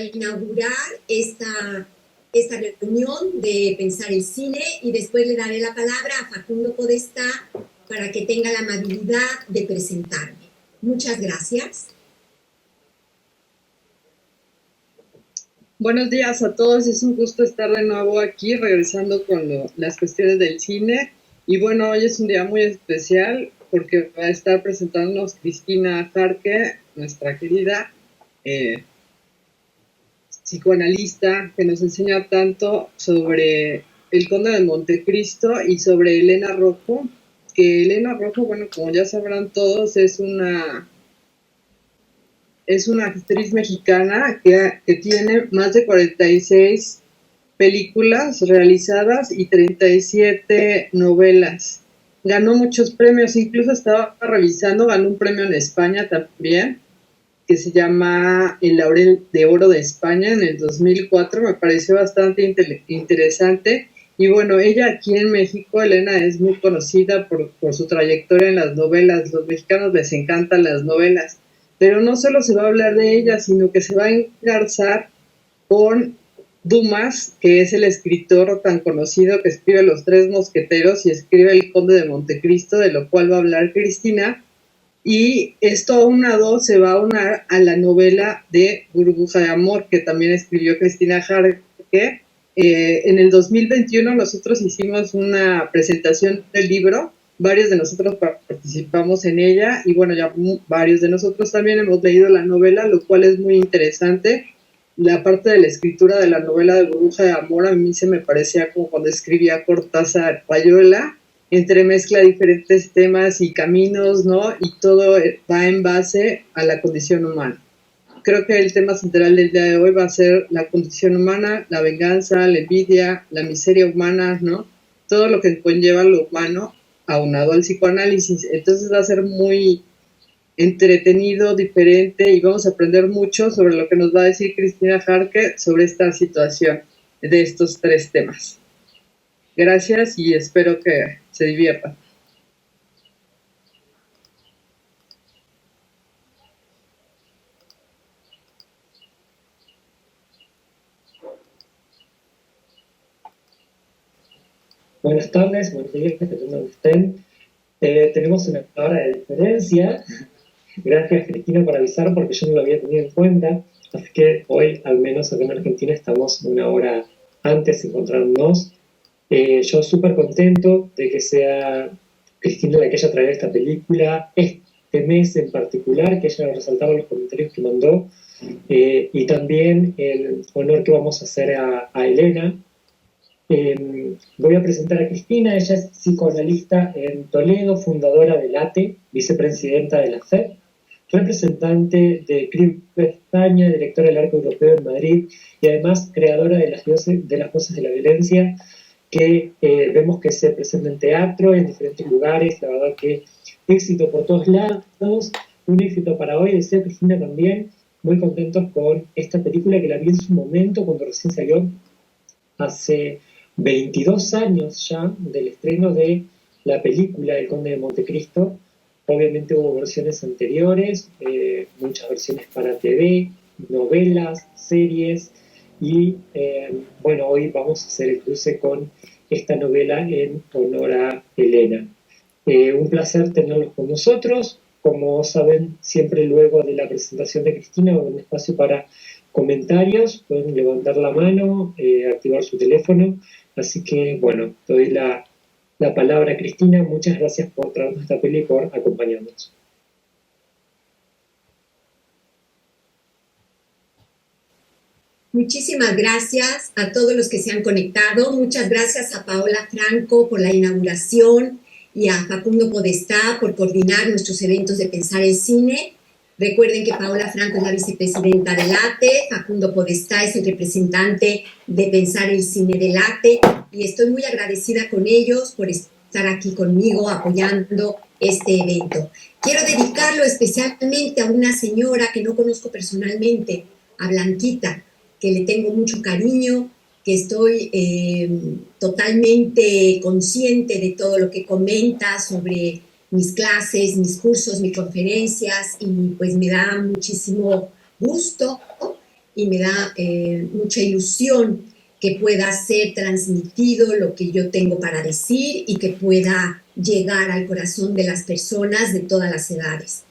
para inaugurar esta reunión de Pensar el Cine, y después le daré la palabra a Facundo Podestá para que tenga la amabilidad de presentarme. Muchas gracias. Buenos días a todos, es un gusto estar de nuevo aquí, regresando con las cuestiones del cine. Y bueno, hoy es un día muy especial porque va a estar presentándonos Cristina Jarque, nuestra querida psicoanalista, que nos enseña tanto sobre el Conde de Montecristo y sobre Elena Rojo, que Elena Rojo, bueno, como ya sabrán todos, es una actriz mexicana que tiene más de 46 películas realizadas y 37 novelas. Ganó muchos premios, incluso estaba revisando, ganó un premio en España también, que se llama El Laurel de Oro de España en el 2004, me pareció bastante interesante. Y bueno, ella aquí en México, Elena, es muy conocida por su trayectoria en las novelas. Los mexicanos les encantan las novelas, pero no solo se va a hablar de ella, sino que se va a engarzar con Dumas, que es el escritor tan conocido que escribe Los Tres Mosqueteros y escribe El Conde de Montecristo, de lo cual va a hablar Cristina. Y esto aunado se va a unar a la novela de Burbuja de Amor, que también escribió Cristina Jarque. En el 2021 nosotros hicimos una presentación del libro, varios de nosotros participamos en ella, y bueno, ya varios de nosotros también hemos leído la novela, lo cual es muy interesante. La parte de la escritura de la novela de Burbuja de Amor a mí se me parecía como cuando escribía Cortázar Payola, entremezcla diferentes temas y caminos, ¿no? Y todo va en base a la condición humana. Creo que el tema central del día de hoy va a ser la condición humana, la venganza, la envidia, la miseria humana, ¿no? Todo lo que conlleva lo humano aunado al psicoanálisis. Entonces va a ser muy entretenido, diferente, y vamos a aprender mucho sobre lo que nos va a decir Cristina Jarque sobre esta situación de estos tres temas. Gracias y espero que se diviertan. Buenas tardes, buenos días, depende de donde estén. Tenemos una hora de diferencia. Gracias, Cristina, por avisar, porque yo no lo había tenido en cuenta. Así que hoy, al menos acá en Argentina, estamos una hora antes encontrándonos. Yo súper contento de que sea Cristina la que haya traído esta película, este mes en particular, que ella resaltaba los comentarios que mandó, y también el honor que vamos a hacer a Elena. Voy a presentar a Cristina. Ella es psicoanalista en Toledo, fundadora del ATE, vicepresidenta de la FED, representante de CRIP España, directora del Arco Europeo en Madrid, y además creadora de las Voces de la Violencia, que vemos que se presenta en teatro, en diferentes lugares. La verdad que éxito por todos lados, un éxito para hoy. Decía Cristina también, muy contentos con esta película que la vi en su momento cuando recién salió, hace 22 años ya del estreno de la película El Conde de Montecristo. Obviamente hubo versiones anteriores, muchas versiones para TV, novelas, series, y bueno, hoy vamos a hacer el cruce con esta novela en honor a Elena. Un placer tenerlos con nosotros. Como saben, siempre luego de la presentación de Cristina, un espacio para comentarios, pueden levantar la mano, activar su teléfono. Así que, bueno, te doy la palabra a Cristina. Muchas gracias por traernos esta peli y por acompañarnos. Muchísimas gracias a todos los que se han conectado. Muchas gracias a Paola Franco por la inauguración y a Facundo Podestá por coordinar nuestros eventos de Pensar el Cine. Recuerden que Paola Franco es la vicepresidenta del ATE, Facundo Podestá es el representante de Pensar el Cine del ATE, y estoy muy agradecida con ellos por estar aquí conmigo apoyando este evento. Quiero dedicarlo especialmente a una señora que no conozco personalmente, a Blanquita, que le tengo mucho cariño, que estoy totalmente consciente de todo lo que comenta sobre mis clases, mis cursos, mis conferencias, y pues me da muchísimo gusto y me da mucha ilusión que pueda ser transmitido lo que yo tengo para decir y que pueda llegar al corazón de las personas de todas las edades.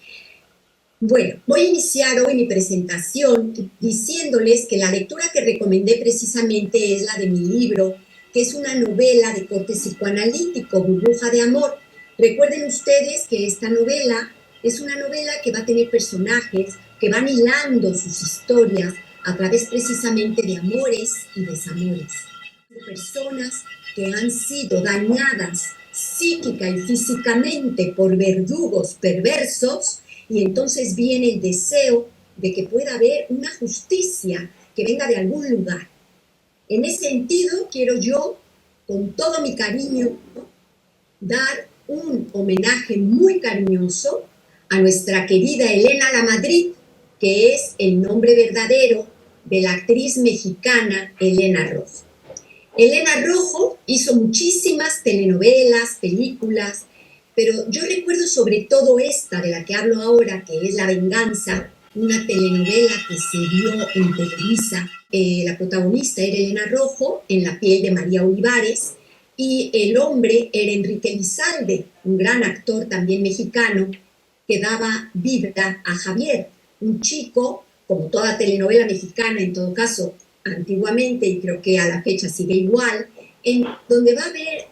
Bueno, voy a iniciar hoy mi presentación diciéndoles que la lectura que recomendé precisamente es la de mi libro, que es una novela de corte psicoanalítico, Burbuja de Amor. Recuerden ustedes que esta novela es una novela que va a tener personajes que van hilando sus historias a través precisamente de amores y desamores. Personas que han sido dañadas psíquica y físicamente por verdugos perversos, y entonces viene el deseo de que pueda haber una justicia que venga de algún lugar. En ese sentido, quiero yo, con todo mi cariño, dar un homenaje muy cariñoso a nuestra querida Elena Lamadrid, que es el nombre verdadero de la actriz mexicana Elena Rojo. Elena Rojo hizo muchísimas telenovelas, películas, pero yo recuerdo sobre todo esta de la que hablo ahora, que es La Venganza, una telenovela que se dio en Televisa. La protagonista era Elena Rojo, en la piel de María Olivares, y el hombre era Enrique Lizalde, un gran actor también mexicano, que daba vida a Javier, un chico, como toda telenovela mexicana en todo caso, antiguamente, y creo que a la fecha sigue igual, en donde va a haber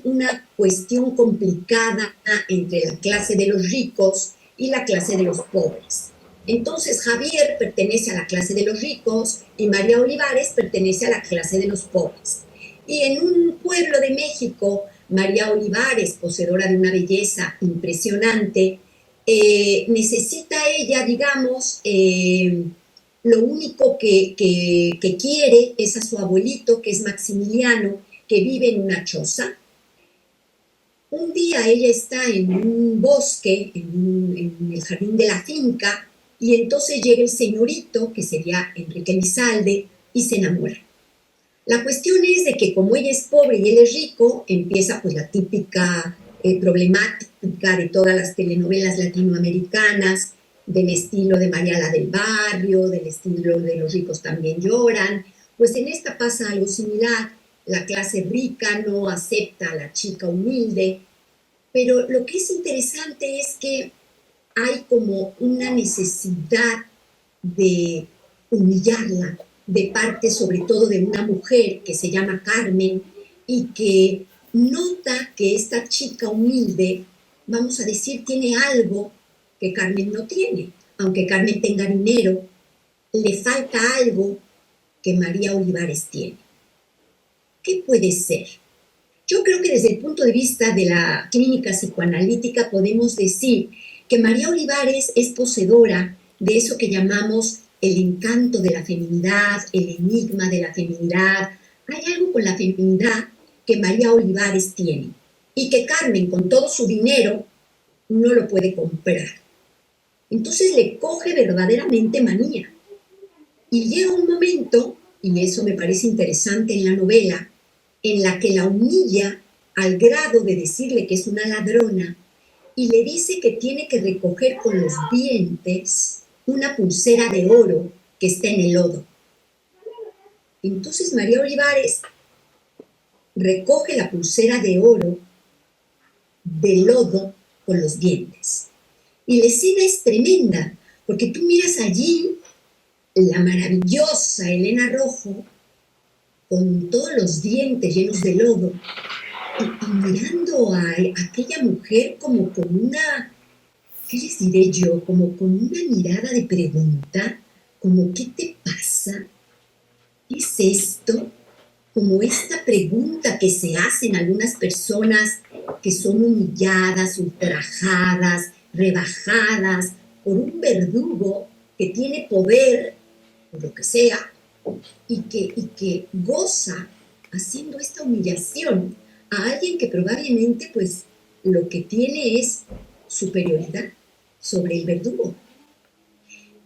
una cuestión complicada entre la clase de los ricos y la clase de los pobres. Entonces Javier pertenece a la clase de los ricos y María Olivares pertenece a la clase de los pobres. Y en un pueblo de México, María Olivares, poseedora de una belleza impresionante, necesita ella, digamos, lo único que quiere es a su abuelito, que es Maximiliano, que vive en una choza. Un día ella está en un bosque, en el jardín de la finca, y entonces llega el señorito, que sería Enrique Lizalde, y se enamora. La cuestión es de que como ella es pobre y él es rico, empieza pues la típica problemática de todas las telenovelas latinoamericanas, del estilo de María la del Barrio, del estilo de Los ricos también lloran. Pues en esta pasa algo similar. La clase rica no acepta a la chica humilde, pero lo que es interesante es que hay como una necesidad de humillarla de parte sobre todo de una mujer que se llama Carmen y que nota que esta chica humilde, vamos a decir, tiene algo que Carmen no tiene. Aunque Carmen tenga dinero, le falta algo que María Olivares tiene. ¿Qué puede ser? Yo creo que desde el punto de vista de la clínica psicoanalítica podemos decir que María Olivares es poseedora de eso que llamamos el encanto de la feminidad, el enigma de la feminidad. Hay algo con la feminidad que María Olivares tiene y que Carmen, con todo su dinero, no lo puede comprar. Entonces le coge verdaderamente manía. Y llega un momento, y eso me parece interesante en la novela, en la que la humilla al grado de decirle que es una ladrona y le dice que tiene que recoger con los dientes una pulsera de oro que está en el lodo. Entonces María Olivares recoge la pulsera de oro del lodo con los dientes. Y la escena es tremenda, porque tú miras allí la maravillosa Elena Rojo con todos los dientes llenos de lodo y mirando a aquella mujer como con una, ¿qué les diré yo? Como con una mirada de pregunta, como ¿qué te pasa? ¿Qué es esto? Como esta pregunta que se hacen algunas personas que son humilladas, ultrajadas, rebajadas por un verdugo que tiene poder, o lo que sea, y que goza haciendo esta humillación a alguien que probablemente pues lo que tiene es superioridad sobre el verdugo.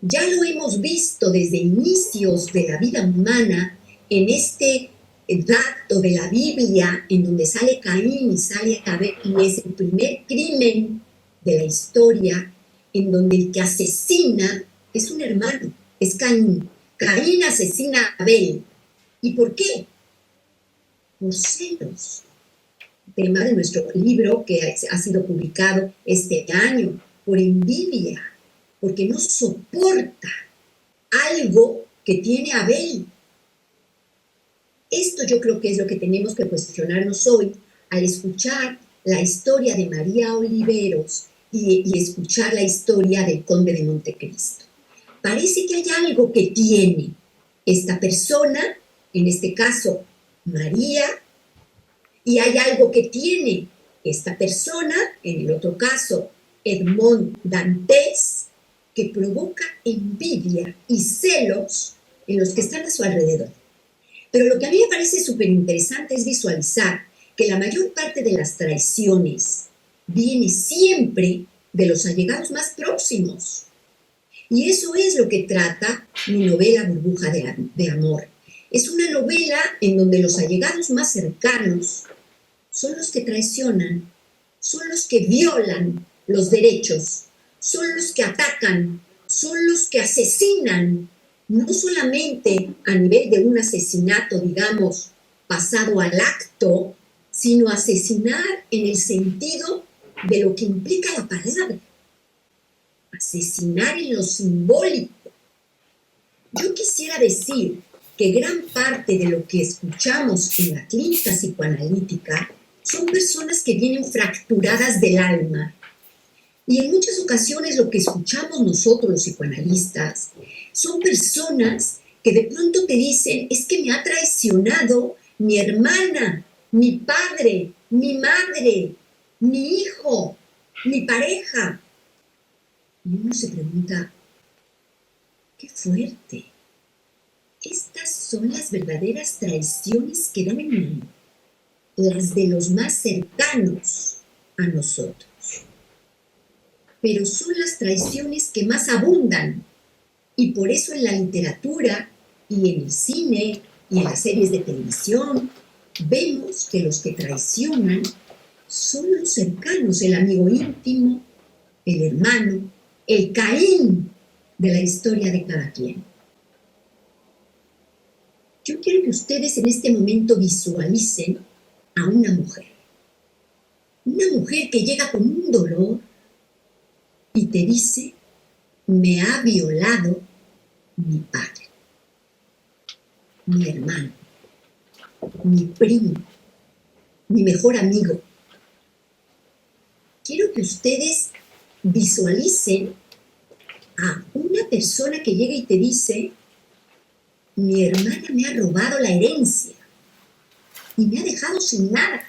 Ya lo hemos visto desde inicios de la vida humana en este dato de la Biblia en donde sale Caín y sale Abel, y es el primer crimen de la historia en donde el que asesina es un hermano, es Caín. Caín asesina a Abel. ¿Y por qué? Por celos. Tema de nuestro libro que ha sido publicado este año, por envidia, porque no soporta algo que tiene Abel. Esto yo creo que es lo que tenemos que cuestionarnos hoy al escuchar la historia de María Oliveros y escuchar la historia del Conde de Montecristo. Parece que hay algo que tiene esta persona, en este caso María, y hay algo que tiene esta persona, en el otro caso Edmond Dantes, que provoca envidia y celos en los que están a su alrededor. Pero lo que a mí me parece súper interesante es visualizar que la mayor parte de las traiciones viene siempre de los allegados más próximos. Y eso es lo que trata mi novela Burbuja de Amor. Es una novela en donde los allegados más cercanos son los que traicionan, son los que violan los derechos, son los que atacan, son los que asesinan, no solamente a nivel de un asesinato, digamos, pasado al acto, sino asesinar en el sentido de lo que implica la palabra. Asesinar en lo simbólico. Yo quisiera decir que gran parte de lo que escuchamos en la clínica psicoanalítica son personas que vienen fracturadas del alma. Y en muchas ocasiones lo que escuchamos nosotros los psicoanalistas son personas que de pronto te dicen, es que me ha traicionado mi hermana, mi padre, mi madre, mi hijo, mi pareja. Y uno se pregunta, qué fuerte. Estas son las verdaderas traiciones que dan, las de los más cercanos a nosotros. Pero son las traiciones que más abundan. Y por eso en la literatura y en el cine y en las series de televisión vemos que los que traicionan son los cercanos, el amigo íntimo, el hermano, el Caín de la historia de cada quien. Yo quiero que ustedes en este momento visualicen a una mujer que llega con un dolor y te dice, me ha violado mi padre, mi hermano, mi primo, mi mejor amigo. Quiero que ustedes visualicen a una persona que llega y te dice, mi hermana me ha robado la herencia y me ha dejado sin nada.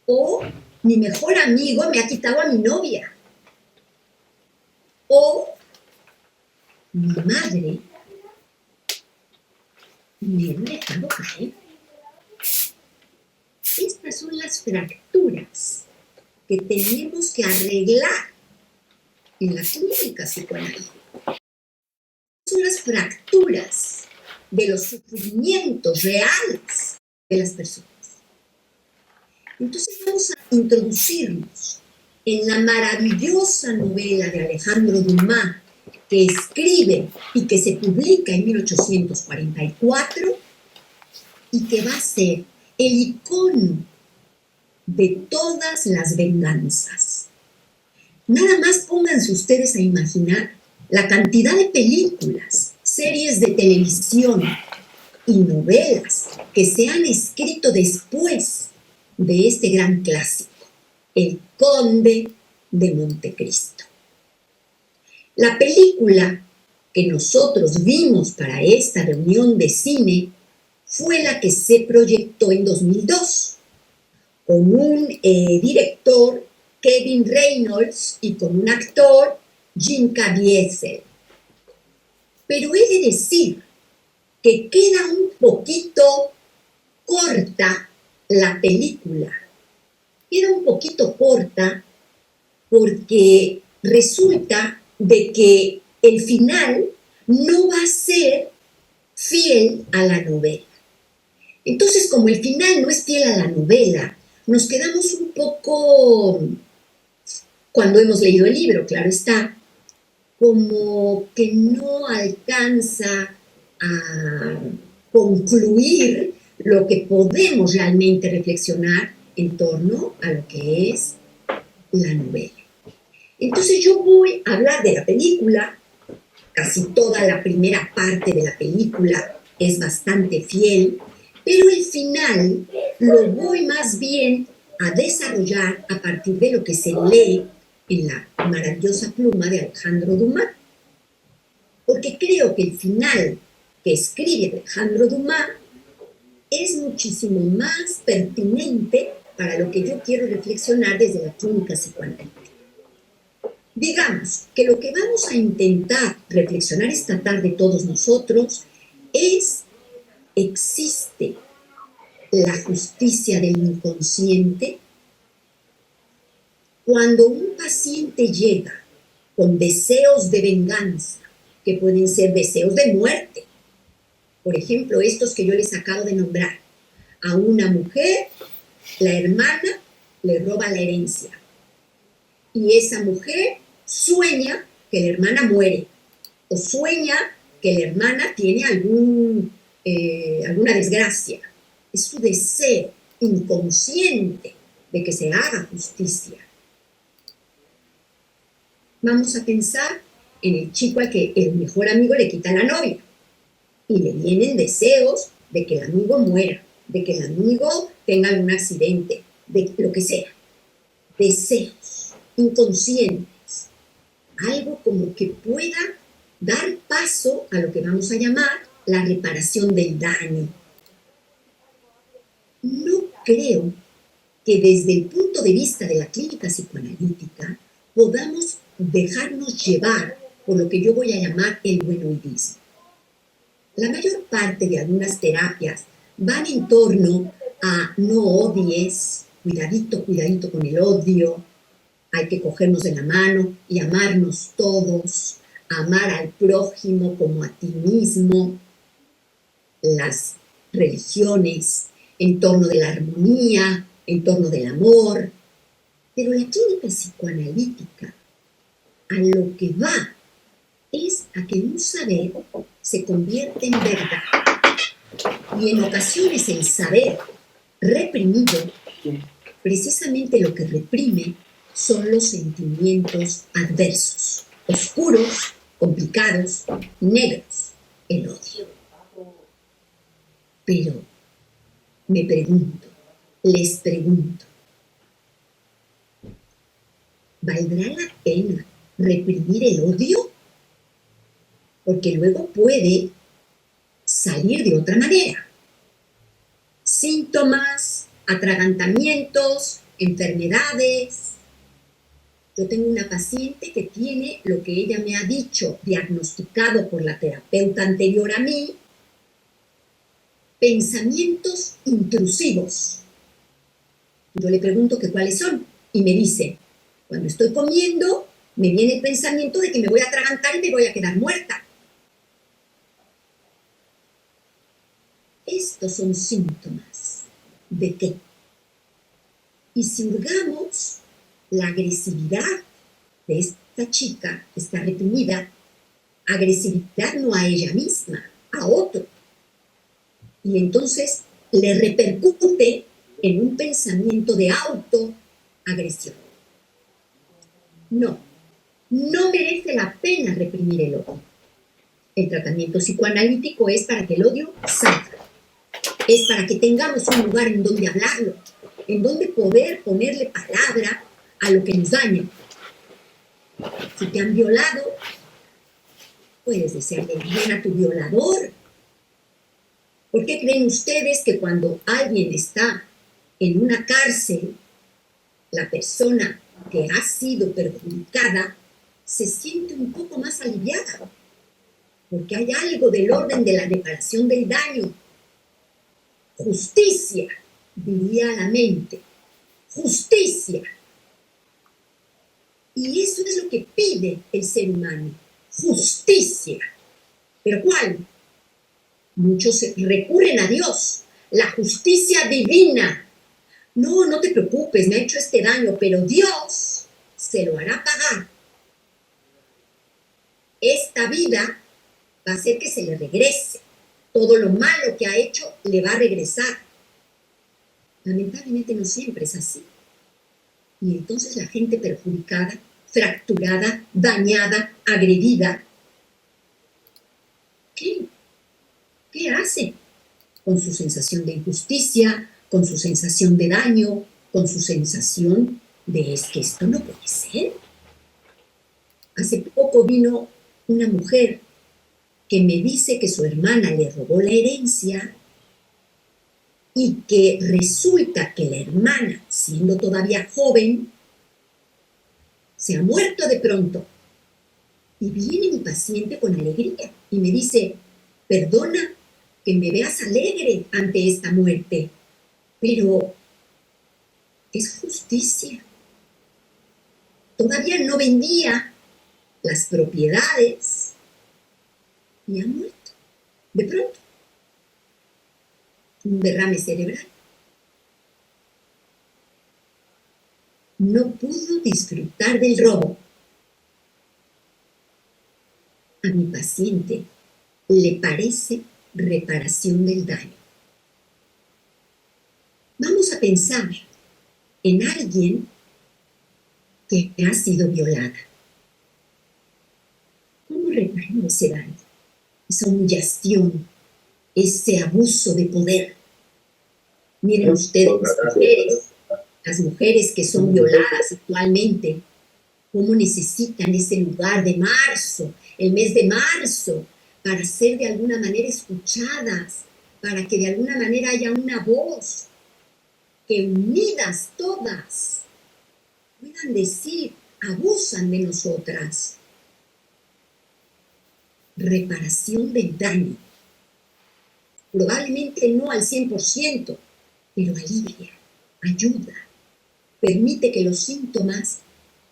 O mi mejor amigo me ha quitado a mi novia. O mi madre me ha dejado caer. Estas son las fracturas que tenemos que arreglar en la clínica psicoanalítica. Son las fracturas de los sufrimientos reales de las personas. Entonces vamos a introducirnos en la maravillosa novela de Alejandro Dumas, que escribe y que se publica en 1844 y que va a ser el icono de todas las venganzas. Nada más pónganse ustedes a imaginar la cantidad de películas, series de televisión y novelas que se han escrito después de este gran clásico, El Conde de Montecristo. La película que nosotros vimos para esta reunión de cine fue la que se proyectó en 2002, con un director, Kevin Reynolds, y con un actor, Jim Caviezel. Pero he de decir que queda un poquito corta la película. Queda un poquito corta porque resulta de que el final no va a ser fiel a la novela. Entonces, como el final no es fiel a la novela, nos quedamos un poco, cuando hemos leído el libro, claro está, como que no alcanza a concluir lo que podemos realmente reflexionar en torno a lo que es la novela. Entonces yo voy a hablar de la película, casi toda la primera parte de la película es bastante fiel, pero el final lo voy más bien a desarrollar a partir de lo que se lee en la maravillosa pluma de Alejandro Dumas, porque creo que el final que escribe Alejandro Dumas es muchísimo más pertinente para lo que yo quiero reflexionar desde la clínica psicoanalítica. Digamos que lo que vamos a intentar reflexionar esta tarde todos nosotros es, ¿existe la justicia del inconsciente? Cuando un paciente llega con deseos de venganza, que pueden ser deseos de muerte, por ejemplo, estos que yo les acabo de nombrar, a una mujer, la hermana le roba la herencia, y esa mujer sueña que la hermana muere, o sueña que la hermana tiene alguna desgracia. Es su deseo inconsciente de que se haga justicia. Vamos a pensar en el chico al que el mejor amigo le quita la novia, y le vienen deseos de que el amigo muera, de que el amigo tenga algún accidente, de lo que sea. Deseos inconscientes, algo como que pueda dar paso a lo que vamos a llamar la reparación del daño. No creo que desde el punto de vista de la clínica psicoanalítica podamos dejarnos llevar por lo que yo voy a llamar el buenoidismo. La mayor parte de algunas terapias van en torno a no odies, cuidadito, cuidadito con el odio, hay que cogernos de la mano y amarnos todos, amar al prójimo como a ti mismo. Las religiones en torno de la armonía, en torno del amor, pero la clínica psicoanalítica a lo que va es a que un saber se convierte en verdad. Y en ocasiones el saber reprimido, precisamente lo que reprime son los sentimientos adversos, oscuros, complicados, negros, el odio. Pero me pregunto, les pregunto, ¿valdrá la pena reprimir el odio? Porque luego puede salir de otra manera. Síntomas, atragantamientos, enfermedades. Yo tengo una paciente que tiene lo que ella me ha dicho, diagnosticado por la terapeuta anterior a mí, pensamientos intrusivos. Yo le pregunto que cuáles son y me dice, cuando estoy comiendo me viene el pensamiento de que me voy a atragantar y me voy a quedar muerta. Estos son síntomas de qué. Y si hurgamos la agresividad de esta chica que está reprimida, agresividad no a ella misma, a otro. Y entonces le repercute en un pensamiento de autoagresión. No merece la pena reprimir el odio. El tratamiento psicoanalítico es para que el odio salga. Es para que tengamos un lugar en donde hablarlo, en donde poder ponerle palabra a lo que nos daña. Si te han violado, puedes desearle bien a tu violador. ¿Por qué creen ustedes que cuando alguien está en una cárcel, la persona que ha sido perjudicada se siente un poco más aliviada? Porque hay algo del orden de la reparación del daño. Justicia, diría la mente. Justicia. Y eso es lo que pide el ser humano. Justicia. ¿Pero cuál? Muchos recurren a Dios. La justicia divina. No te preocupes, me ha hecho este daño, pero Dios se lo hará pagar. esta vida va a hacer que se le regrese. Todo lo malo que ha hecho le va a regresar. Lamentablemente no siempre es así. Y entonces la gente perjudicada, fracturada, dañada, agredida, ¿qué hace? Con su sensación de injusticia, con su sensación de daño, con su sensación de es que esto no puede ser. Hace poco vino una mujer que me dice que su hermana le robó la herencia y que resulta que la hermana, siendo todavía joven, se ha muerto de pronto. Y viene mi paciente con alegría y me dice, perdona que me veas alegre ante esta muerte, pero es justicia. Todavía no vendía las propiedades y ha muerto de pronto. Un derrame cerebral. No pudo disfrutar del robo. A mi paciente le parece reparación del daño. Vamos a pensar en alguien que ha sido violada. ¿Cómo reparó ese daño? Esa humillación, ese abuso de poder. Miren ustedes, las mujeres que son violadas actualmente, cómo necesitan ese lugar de marzo, el mes de marzo, para ser de alguna manera escuchadas, para que de alguna manera haya una voz, que unidas todas puedan decir, abusan de nosotras. Reparación del daño. Probablemente no al 100%, pero alivia, ayuda, permite que los síntomas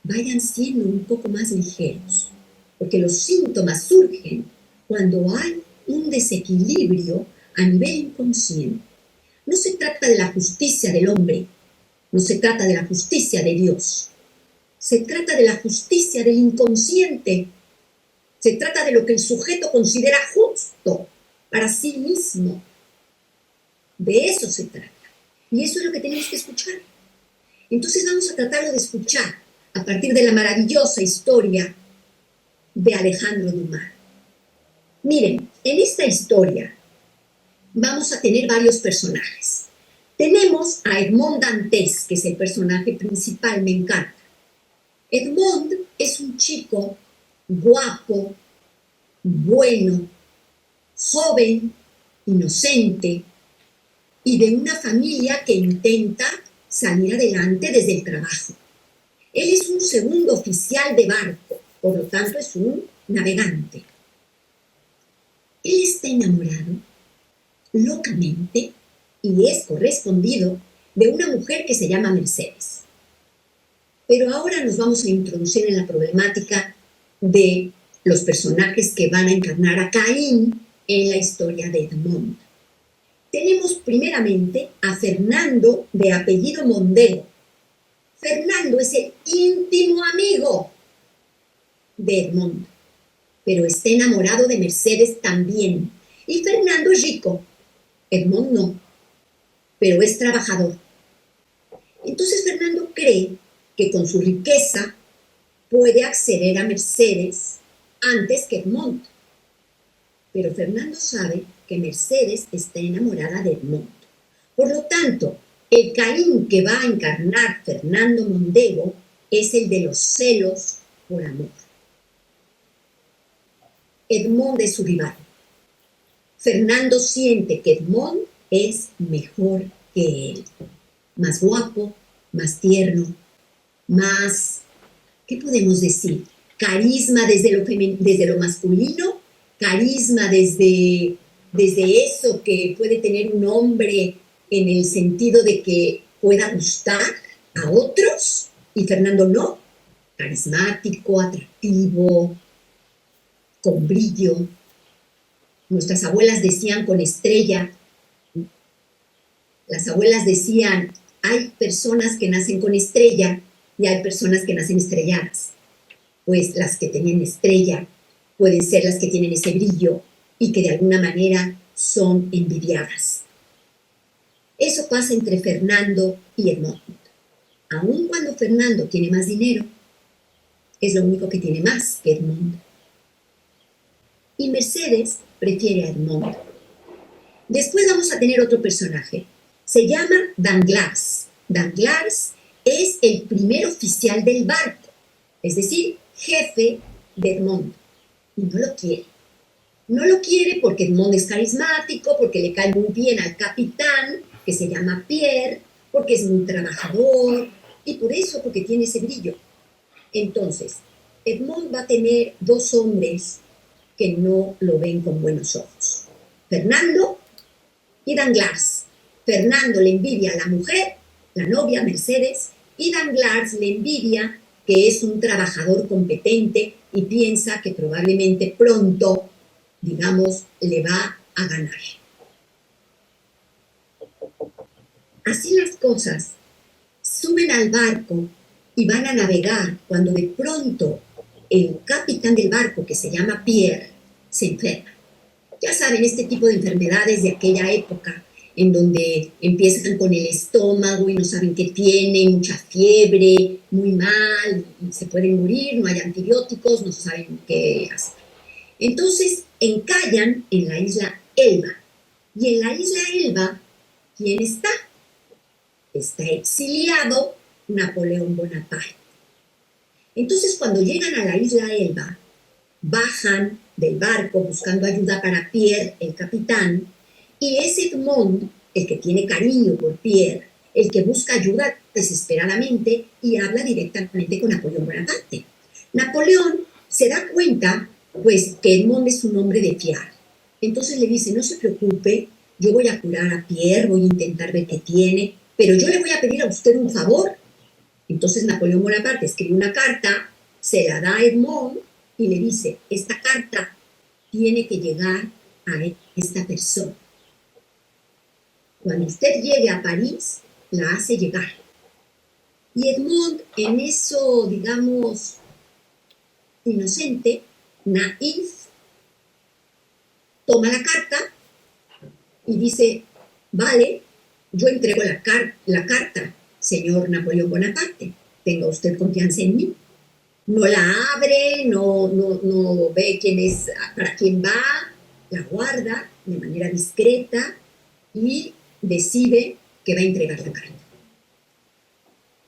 vayan siendo un poco más ligeros, porque los síntomas surgen cuando hay un desequilibrio a nivel inconsciente. No se trata de la justicia del hombre, no se trata de la justicia de Dios, se trata de la justicia del inconsciente, se trata de lo que el sujeto considera justo para sí mismo. De eso se trata. Y eso es lo que tenemos que escuchar. Entonces vamos a tratarlo de escuchar a partir de la maravillosa historia de Alejandro Dumas. Miren, en esta historia vamos a tener varios personajes. Tenemos a Edmond Dantes, que es el personaje principal, me encanta. Edmond es un chico guapo, bueno, joven, inocente y de una familia que intenta salir adelante desde el trabajo. Él es un segundo oficial de barco, por lo tanto es un navegante. Él está enamorado locamente y es correspondido de una mujer que se llama Mercedes. Pero ahora nos vamos a introducir en la problemática de los personajes que van a encarnar a Caín en la historia de Edmond. Tenemos primeramente a Fernando, de apellido Mondego. Fernando es el íntimo amigo de Edmond, pero está enamorado de Mercedes también. Y Fernando es rico, Edmond no, pero es trabajador. Entonces Fernando cree que con su riqueza puede acceder a Mercedes antes que Edmond. Pero Fernando sabe que Mercedes está enamorada de Edmond. Por lo tanto, el Caín que va a encarnar Fernando Mondego es el de los celos por amor. Edmond es su rival. Fernando siente que Edmond es mejor que él. Más guapo, más tierno, más, ¿qué podemos decir? Carisma desde lo masculino, carisma desde eso que puede tener un hombre en el sentido de que pueda gustar a otros, y Fernando no, carismático, atractivo, con brillo. Nuestras abuelas decían con estrella, las abuelas decían, hay personas que nacen con estrella y hay personas que nacen estrelladas. Pues las que tenían estrella pueden ser las que tienen ese brillo y que de alguna manera son envidiadas. Eso pasa entre Fernando y Edmond. Aun cuando Fernando tiene más dinero, es lo único que tiene más que Edmond. Y Mercedes prefiere a Edmond. Después vamos a tener otro personaje. Se llama Danglars. Danglars es el primer oficial del barco, es decir, jefe de Edmond. Y no lo quiere. No lo quiere porque Edmond es carismático, porque le cae muy bien al capitán, que se llama Pierre, porque es muy trabajador, y por eso, porque tiene ese brillo. Entonces, Edmond va a tener dos hombres que no lo ven con buenos ojos. Fernando y Danglars. Fernando le envidia a la mujer, la novia Mercedes, y Danglars le envidia que es un trabajador competente y piensa que probablemente pronto, digamos, le va a ganar. Así las cosas, suben al barco y van a navegar cuando de pronto el capitán del barco, que se llama Pierre, se enferma. Ya saben, este tipo de enfermedades de aquella época, en donde empiezan con el estómago y no saben qué tienen, mucha fiebre, muy mal, y se pueden morir, no hay antibióticos, no saben qué hacer. Entonces encallan en la isla Elba. Y en la isla Elba, ¿quién está? Está exiliado Napoleón Bonaparte. Entonces, cuando llegan a la isla Elba, bajan del barco buscando ayuda para Pierre, el capitán, y es Edmond, el que tiene cariño por Pierre, el que busca ayuda desesperadamente y habla directamente con Napoleón Bonaparte. Napoleón se da cuenta, pues, que Edmond es un hombre de fiar. Entonces le dice, no se preocupe, yo voy a curar a Pierre, voy a intentar ver qué tiene, pero yo le voy a pedir a usted un favor. Entonces Napoleón Bonaparte escribe una carta, se la da a Edmond y le dice, esta carta tiene que llegar a esta persona. Cuando usted llegue a París, la hace llegar. Y Edmond, en eso, digamos, inocente, naïf, toma la carta y dice, vale, yo entrego la carta, señor Napoleón Bonaparte, tenga usted confianza en mí. No la abre, no ve quién es, para quién va, la guarda de manera discreta y decide que va a entregar la carta.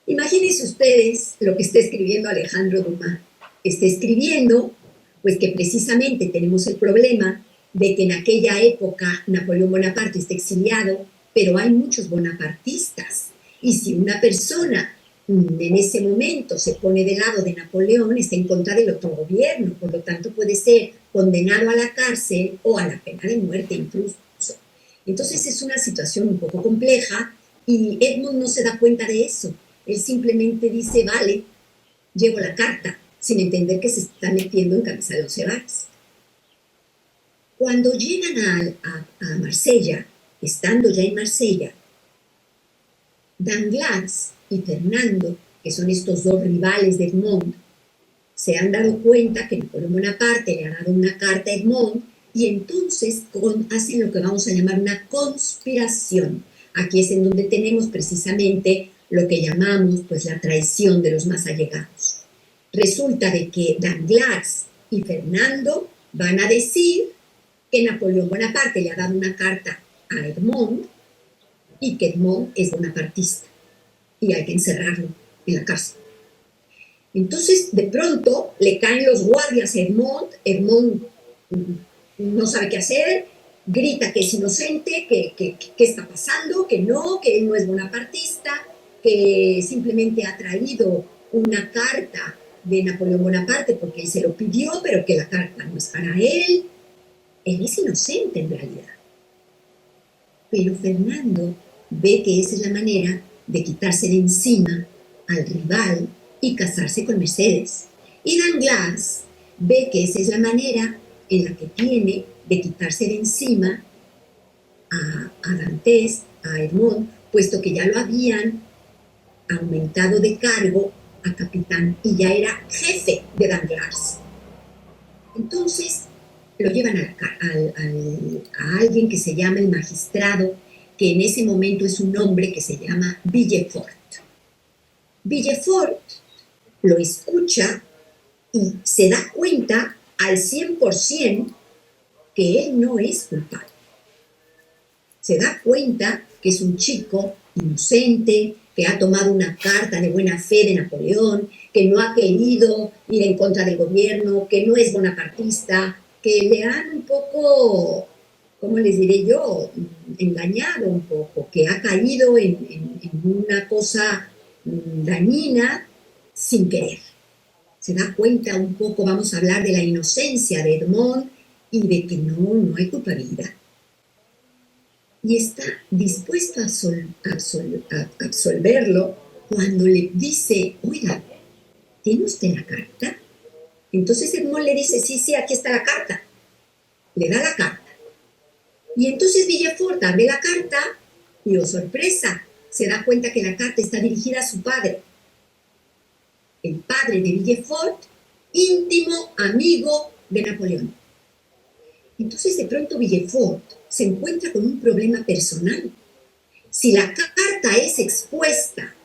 Imagínense ustedes lo que está escribiendo Alejandro Dumas. Está escribiendo, pues, que precisamente tenemos el problema de que en aquella época Napoleón Bonaparte está exiliado, pero hay muchos bonapartistas. Y si una persona en ese momento se pone del lado de Napoleón, está en contra del otro gobierno, por lo tanto puede ser condenado a la cárcel o a la pena de muerte incluso. Entonces es una situación un poco compleja y Edmond no se da cuenta de eso. Él simplemente dice, vale, llevo la carta, sin entender que se está metiendo en camisa de 11 varas. Cuando llegan a Marsella, estando ya en Marsella, Danglars y Fernando, que son estos dos rivales de Edmond, se han dado cuenta que Napoleón Bonaparte le ha dado una carta a Edmond y entonces hacen lo que vamos a llamar una conspiración. Aquí es en donde tenemos precisamente lo que llamamos, pues, la traición de los más allegados. Resulta de que Danglars y Fernando van a decir que Napoleón Bonaparte le ha dado una carta a Edmond y que Edmond es bonapartista y hay que encerrarlo en la cárcel. Entonces, de pronto, le caen los guardias a Edmond. Edmond no sabe qué hacer, grita que es inocente, que está pasando, que él no es bonapartista, que simplemente ha traído una carta de Napoleón Bonaparte porque él se lo pidió, pero que la carta no es para él. Él es inocente en realidad. Pero Fernando ve que esa es la manera de quitarse de encima al rival y casarse con Mercedes. Y Danglars ve que esa es la manera en la que tiene de quitarse de encima a Dantes, a Edmond, puesto que ya lo habían aumentado de cargo a capitán y ya era jefe de Danglars. Entonces lo llevan a alguien que se llama el magistrado, que en ese momento es un hombre que se llama Villefort. Villefort lo escucha y se da cuenta al 100% que él no es culpable. Se da cuenta que es un chico inocente, que ha tomado una carta de buena fe de Napoleón, que no ha querido ir en contra del gobierno, que no es bonapartista, que le han un poco, ¿cómo les diré yo?, engañado un poco, que ha caído en una cosa dañina sin querer. Se da cuenta un poco, vamos a hablar de la inocencia de Edmond y de que no hay culpabilidad. Y está dispuesto a absolverlo cuando le dice, oiga, ¿tiene usted la carta? Entonces Edmond le dice, sí, aquí está la carta. Le da la carta. Y entonces Villefort abre la carta y, oh sorpresa, se da cuenta que la carta está dirigida a su padre. El padre de Villefort, íntimo amigo de Napoleón. Entonces de pronto Villefort se encuentra con un problema personal. Si la carta es expuesta,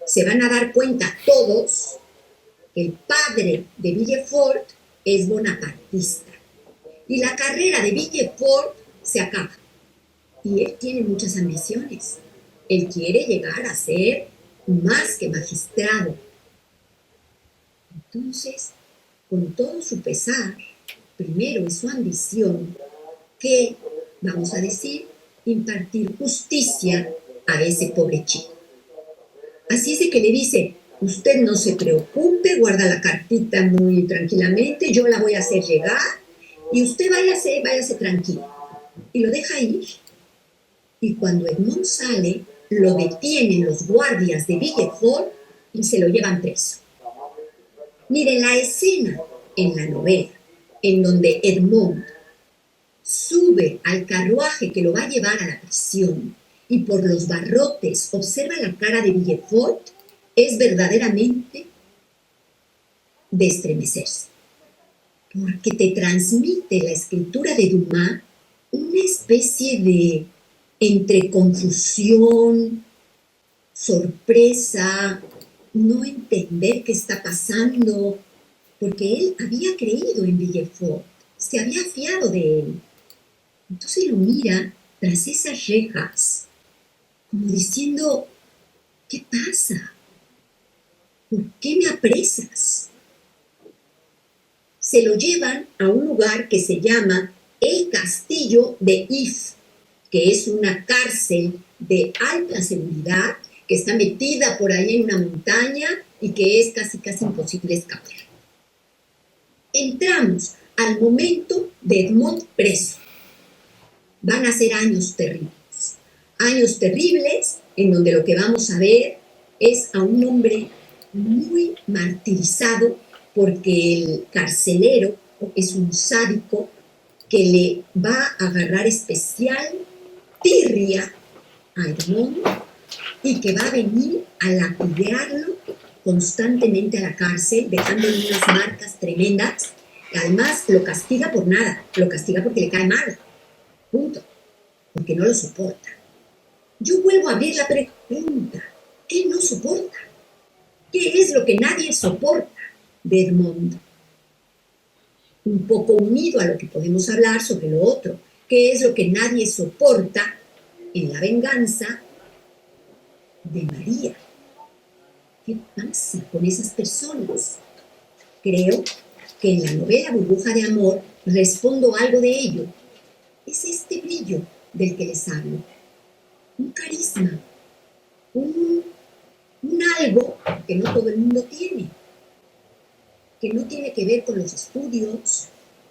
se van a dar cuenta todos que el padre de Villefort es bonapartista. Y la carrera de Villefort se acaba. Y él tiene muchas ambiciones. Él quiere llegar a ser más que magistrado. Entonces, con todo su pesar, primero es su ambición que, vamos a decir, impartir justicia a ese pobre chico. Así es de que le dice, usted no se preocupe, guarda la cartita muy tranquilamente, yo la voy a hacer llegar y usted váyase tranquilo. Y lo deja ir. Y cuando Edmond sale, lo detienen los guardias de Villefort y se lo llevan preso. Miren la escena en la novela, en donde Edmond sube al carruaje que lo va a llevar a la prisión y por los barrotes observa la cara de Villefort, es verdaderamente de estremecerse. Porque te transmite la escritura de Dumas una especie de entre confusión, sorpresa, no entender qué está pasando, porque él había creído en Villefort, se había fiado de él. Entonces lo mira tras esas rejas, como diciendo, ¿qué pasa? ¿Por qué me apresas? Se lo llevan a un lugar que se llama el Castillo de If, que es una cárcel de alta seguridad que está metida por ahí en una montaña y que es casi imposible escapar. Entramos al momento de Edmond preso. Van a ser años terribles en donde lo que vamos a ver es a un hombre muy martirizado porque el carcelero es un sádico que le va a agarrar especial tirria a Edmond y que va a venir a lapidarlo constantemente a la cárcel, dejándole unas marcas tremendas. Además, lo castiga por nada, lo castiga porque le cae mal. Punto. Porque no lo soporta. Yo vuelvo a abrir la pregunta. ¿Qué no soporta? ¿Qué es lo que nadie soporta de Edmond? Un poco unido a lo que podemos hablar sobre lo otro. ¿Qué es lo que nadie soporta en la venganza de María? ¿Qué pasa con esas personas? Creo que en la novela Burbuja de Amor respondo algo de ello. Es este brillo del que les hablo. Un carisma, un algo que no todo el mundo tiene, que no tiene que ver con los estudios,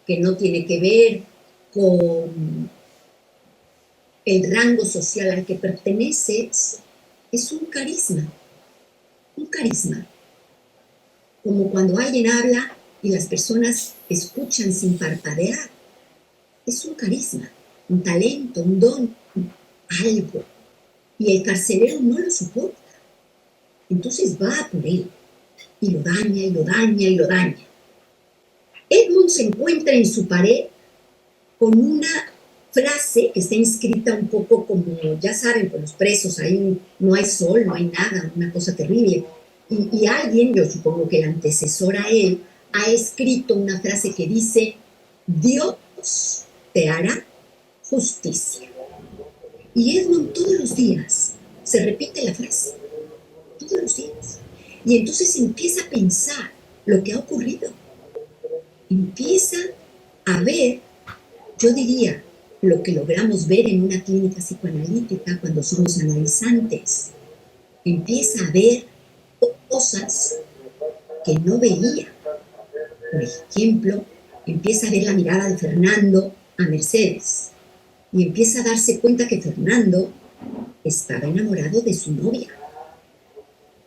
que no tiene que ver con el rango social al que perteneces. Es un carisma, como cuando alguien habla y las personas escuchan sin parpadear. Es un carisma, un talento, un don, algo. Y el carcelero no lo soporta. Entonces va por él y lo daña, y lo daña, y lo daña. Edmond se encuentra en su pared con una frase que está inscrita un poco como, ya saben, con los presos, ahí no hay sol, no hay nada, una cosa terrible. Y alguien, yo supongo que el antecesor a él, ha escrito una frase que dice: Dios te hará justicia. Y Edmond todos los días se repite la frase, todos los días. Y entonces empieza a pensar lo que ha ocurrido. Empieza a ver, yo diría, lo que logramos ver en una clínica psicoanalítica cuando somos analizantes. Empieza a ver cosas que no veía. Por ejemplo, empieza a ver la mirada de Fernando a Mercedes y empieza a darse cuenta que Fernando estaba enamorado de su novia.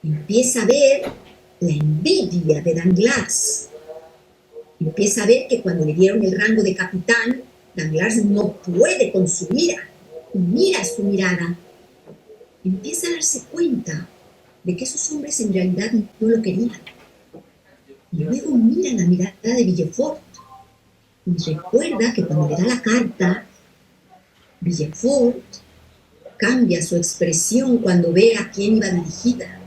Empieza a ver la envidia de Danglars. Empieza a ver que cuando le dieron el rango de capitán, Danglars no puede con su ira. Mira su mirada. Empieza a darse cuenta de que esos hombres en realidad no lo querían. Y luego mira la mirada de Villefort y recuerda que cuando le da la carta, Villefort cambia su expresión cuando ve a quién iba dirigida.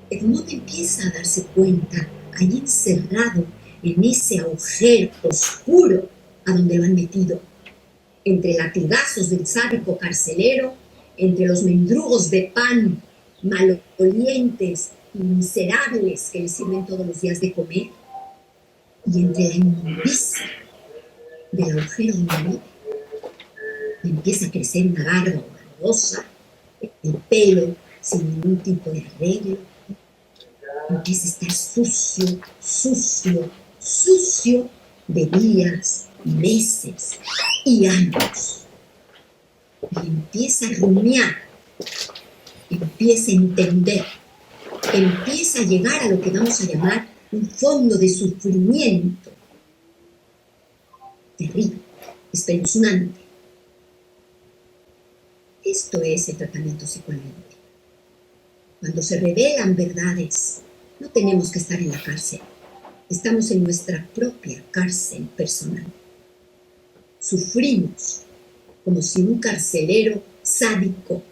Edmond empieza a darse cuenta, ahí encerrado en ese agujero oscuro a donde lo han metido, entre latigazos del sádico carcelero, entre los mendrugos de pan malolientes y miserables que le sirven todos los días de comer, y entre la inmundicia del agujero donde vive. Empieza a crecer una barba horrorosa, el pelo sin ningún tipo de arreglo. Empieza a estar sucio, sucio, sucio de días, meses y años. Y empieza a rumiar, empieza a entender, empieza a llegar a lo que vamos a llamar un fondo de sufrimiento terrible, espeluznante. Esto es el tratamiento psicoanalítico. Cuando se revelan verdades, no tenemos que estar en la cárcel. Estamos en nuestra propia cárcel personal. Sufrimos como si un carcelero sádico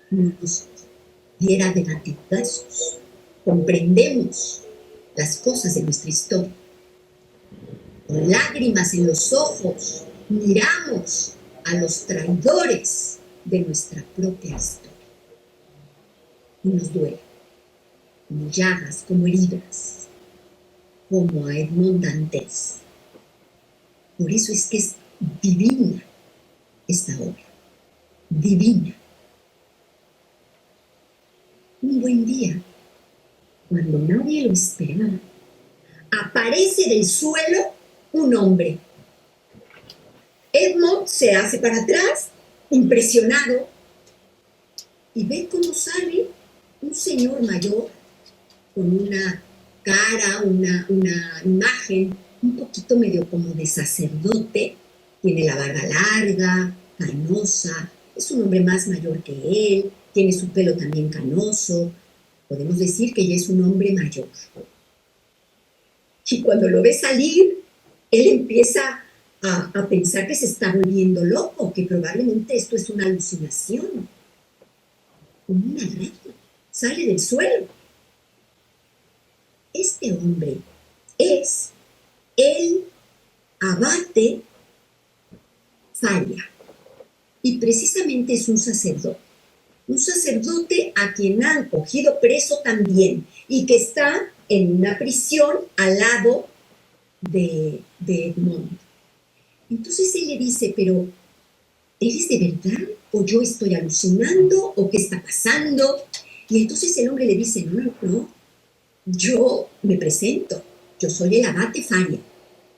nos diera de latigazos. Comprendemos las cosas de nuestra historia. Con lágrimas en los ojos, miramos a los traidores de nuestra propia historia. Y nos duele, como llagas, como heridas, como a Edmond Dantes. Por eso es que es divina esta obra, divina. Un buen día, cuando nadie lo esperaba, aparece del suelo un hombre. Edmond se hace para atrás, impresionado, y ve cómo sale un señor mayor con una cara, una imagen un poquito medio como de sacerdote. Tiene la barba larga, canosa, es un hombre más mayor que él, tiene su pelo también canoso. Podemos decir que ya es un hombre mayor. Y cuando lo ve salir, él empieza a pensar que se está volviendo loco, que probablemente esto es una alucinación. Como una rata, sale del suelo. Este hombre es el abate Faria, y precisamente es un sacerdote a quien han cogido preso también, y que está en una prisión al lado de Edmond. Entonces él le dice: pero ¿eres de verdad? ¿O yo estoy alucinando? ¿O qué está pasando? Y entonces el hombre le dice: no, yo me presento, yo soy el abate Faria,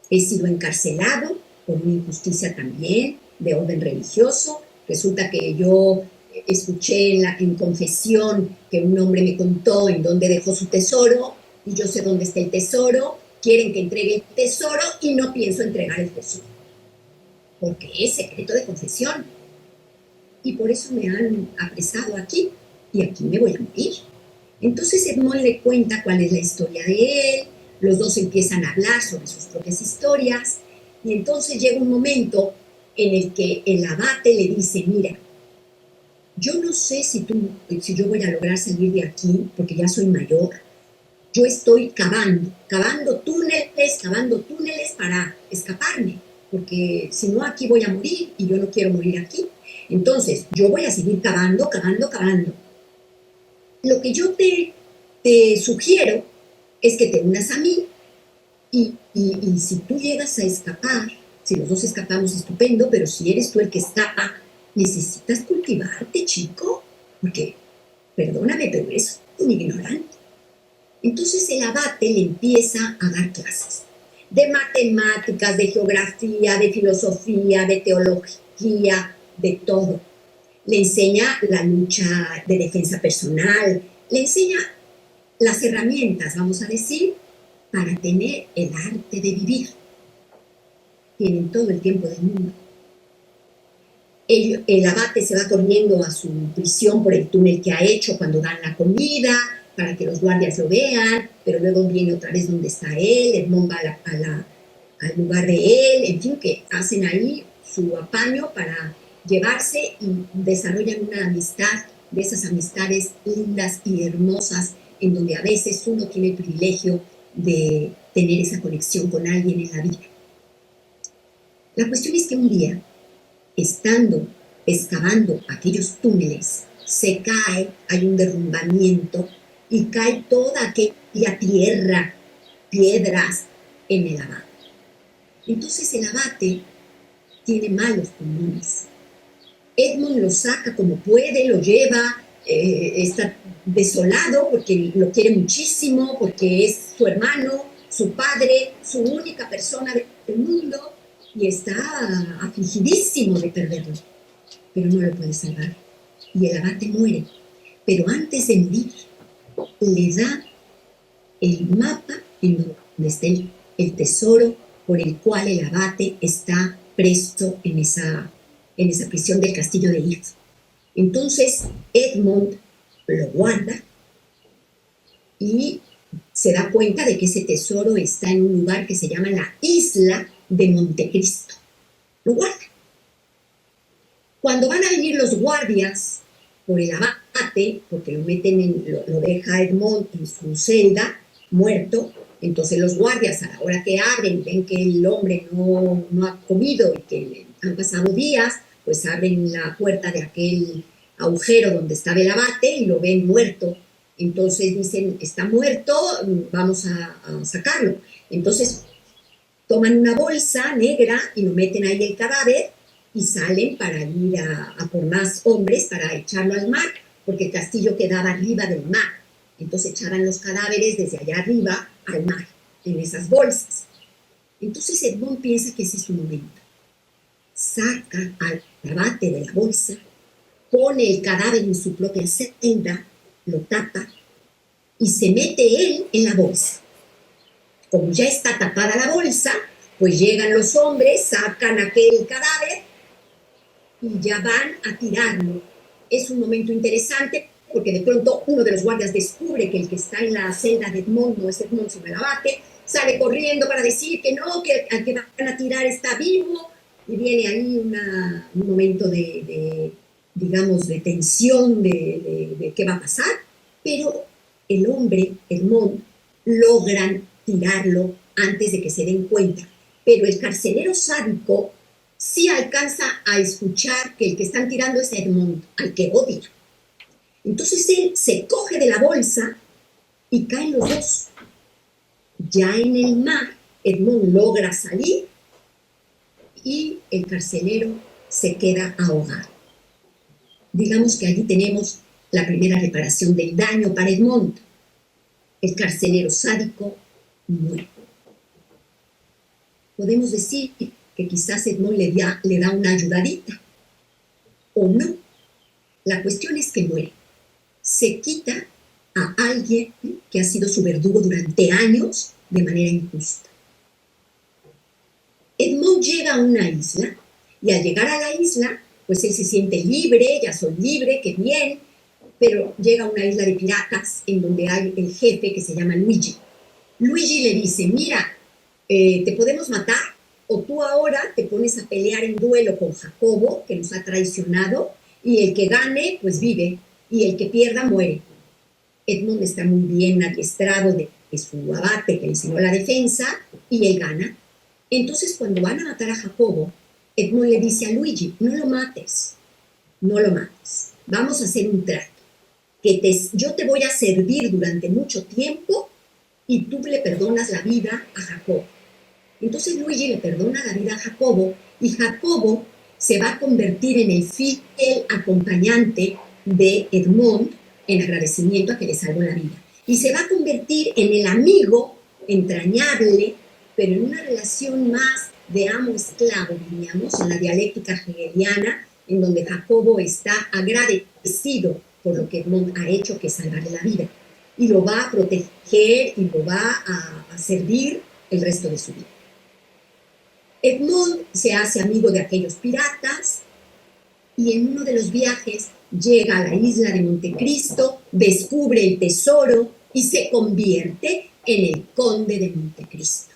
he sido encarcelado por una injusticia también de orden religioso. Resulta que yo escuché en confesión que un hombre me contó en dónde dejó su tesoro, y yo sé dónde está el tesoro. Quieren que entregue el tesoro y no pienso entregar el tesoro, porque es secreto de confesión, y por eso me han apresado aquí, y aquí me voy a morir. Entonces Edmond le cuenta cuál es la historia de él, Los dos empiezan a hablar sobre sus propias historias y entonces llega un momento en el que el abate le dice, mira, yo no sé si yo voy a lograr salir de aquí porque ya soy mayor. Yo estoy cavando túneles para escaparme, porque si no aquí voy a morir y yo no quiero morir aquí. Entonces, yo voy a seguir cavando. Lo que yo te sugiero es que te unas a mí y si tú llegas a escapar, si los dos escapamos, estupendo, pero si eres tú el que escapa, necesitas cultivarte, chico, porque, perdóname, pero eres un ignorante. Entonces el abate le empieza a dar clases de matemáticas, de geografía, de filosofía, de teología, de todo. Le enseña la lucha de defensa personal, le enseña las herramientas, vamos a decir, para tener el arte de vivir. Tienen todo el tiempo del mundo. El abate se va corriendo a su prisión por el túnel que ha hecho cuando dan la comida, para que los guardias lo vean, pero luego viene otra vez donde está él, Edmond va al lugar de él, en fin, que hacen ahí su apaño para llevarse y desarrollan una amistad, de esas amistades lindas y hermosas, en donde a veces uno tiene el privilegio de tener esa conexión con alguien en la vida. La cuestión es que un día, estando excavando aquellos túneles, se cae, hay un derrumbamiento y cae toda aquella tierra, piedras en el abate. Entonces el abate tiene malos pulmones. Edmond lo saca como puede, lo lleva, está desolado porque lo quiere muchísimo, porque es su hermano, su padre, su única persona del mundo, y está afligidísimo de perderlo, pero no lo puede salvar. Y el abate muere, pero antes de morir le da el mapa en donde está el tesoro por el cual el abate está preso en esa prisión del castillo de If. Entonces Edmond lo guarda y se da cuenta de que ese tesoro está en un lugar que se llama la isla de Montecristo. Lo guarda. Cuando van a venir los guardias por el abate, porque lo deja Edmond en su celda, muerto, entonces los guardias a la hora que abren, ven que el hombre no ha comido y que han pasado días, pues abren la puerta de aquel agujero donde estaba el abate y lo ven muerto. Entonces dicen, está muerto, vamos a sacarlo. Entonces toman una bolsa negra y lo meten ahí el cadáver y salen para ir a por más hombres para echarlo al mar, porque el castillo quedaba arriba del mar. Entonces echaban los cadáveres desde allá arriba al mar, en esas bolsas. Entonces Edmond piensa que ese es su momento. Saca al abate de la bolsa, pone el cadáver en su propia celda, lo tapa y se mete él en la bolsa. Como ya está tapada la bolsa, pues llegan los hombres, sacan aquel cadáver y ya van a tirarlo. Es un momento interesante porque de pronto uno de los guardias descubre que el que está en la celda de Edmond no es Edmond, sino el abate, sale corriendo para decir que no, que al que van a tirar está vivo, y viene ahí un momento digamos, de tensión de qué va a pasar, pero el hombre, Edmond, logran tirarlo antes de que se den cuenta, pero el carcelero sádico sí alcanza a escuchar que el que están tirando es Edmond, al que odia. Entonces él se coge de la bolsa y caen los dos. Ya en el mar, Edmond logra salir y el carcelero se queda ahogado. Digamos que allí tenemos la primera reparación del daño para Edmond. El carcelero sádico muere. Podemos decir que quizás Edmond le da una ayudadita, o no. La cuestión es que muere. Se quita a alguien que ha sido su verdugo durante años de manera injusta. Edmond llega a una isla y al llegar a la isla, pues él se siente libre, ya soy libre, qué bien, pero llega a una isla de piratas en donde hay el jefe que se llama Luigi. Luigi le dice, mira, te podemos matar o tú ahora te pones a pelear en duelo con Jacobo, que nos ha traicionado, y el que gane, pues vive, y el que pierda, muere. Edmond está muy bien adiestrado de su abate que le enseñó la defensa, y él gana. Entonces, cuando van a matar a Jacobo, Edmond le dice a Luigi, no lo mates, no lo mates, vamos a hacer un trato, yo te voy a servir durante mucho tiempo y tú le perdonas la vida a Jacobo. Entonces Luigi le perdona la vida a Jacobo y Jacobo se va a convertir en el fiel acompañante de Edmond en agradecimiento a que le salvó la vida. Y se va a convertir en el amigo entrañable, pero en una relación más de amo-esclavo, diríamos, en la dialéctica hegeliana, en donde Jacobo está agradecido por lo que Edmond ha hecho, que es salvarle la vida. Y lo va a proteger y lo va a servir el resto de su vida. Edmond se hace amigo de aquellos piratas y en uno de los viajes llega a la isla de Montecristo, descubre el tesoro y se convierte en el conde de Montecristo.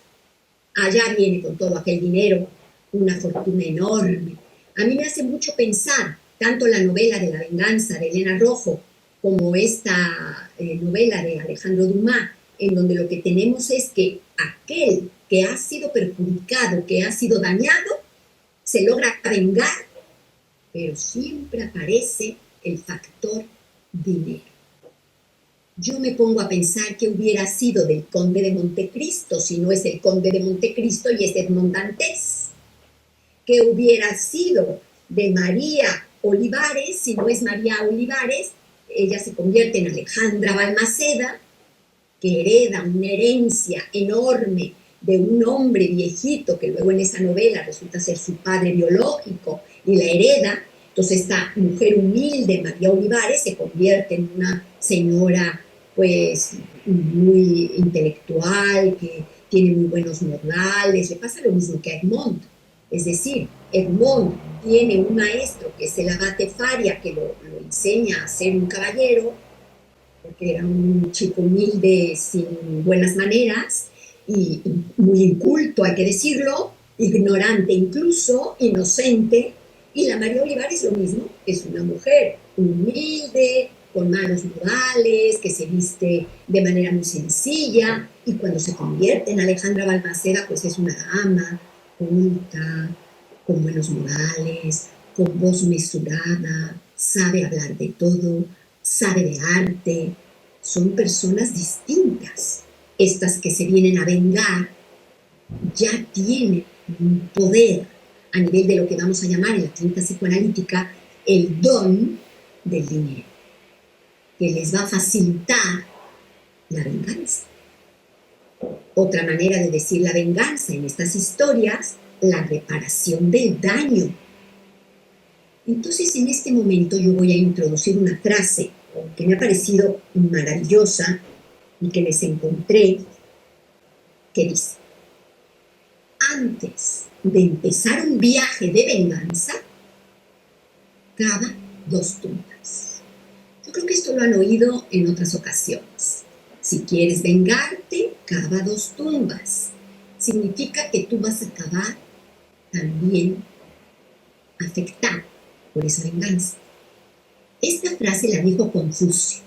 Allá viene con todo aquel dinero, una fortuna enorme. A mí me hace mucho pensar tanto la novela de La venganza de Elena Rojo como esta novela de Alejandro Dumas, en donde lo que tenemos es que aquel que ha sido perjudicado, que ha sido dañado, se logra vengar, pero siempre aparece el factor dinero. Yo me pongo a pensar qué hubiera sido del conde de Montecristo si no es el conde de Montecristo y es Edmond Dantes. ¿Qué hubiera sido de María Olivares si no es María Olivares? Ella se convierte en Alejandra Balmaceda, que hereda una herencia enorme de un hombre viejito que luego en esa novela resulta ser su padre biológico y la hereda. Entonces esta mujer humilde, María Olivares, se convierte en una señora pues muy intelectual, que tiene muy buenos modales. Le pasa lo mismo que a Edmond. Es decir, Edmond tiene un maestro que es el abate Faria, que lo enseña a ser un caballero, porque era un chico humilde, sin buenas maneras, y muy inculto, hay que decirlo, ignorante incluso, inocente. Y la María Olivares lo mismo, es una mujer humilde, con malos modales, que se viste de manera muy sencilla, y cuando se convierte en Alejandra Balmaceda, pues es una dama, culta, con buenos modales, con voz mesurada, sabe hablar de todo, sabe de arte. Son personas distintas. Estas que se vienen a vengar ya tienen un poder a nivel de lo que vamos a llamar en la clínica psicoanalítica el don del dinero, que les va a facilitar la venganza. Otra manera de decir la venganza en estas historias, la reparación del daño. Entonces, en este momento yo voy a introducir una frase que me ha parecido maravillosa y que les encontré, que dice: antes de empezar un viaje de venganza, cava 2 tumbas. Yo creo que esto lo han oído en otras ocasiones. Si quieres vengarte, cava 2 tumbas. Significa que tú vas a acabar también afectado por esa venganza. Esta frase la dijo Confucio.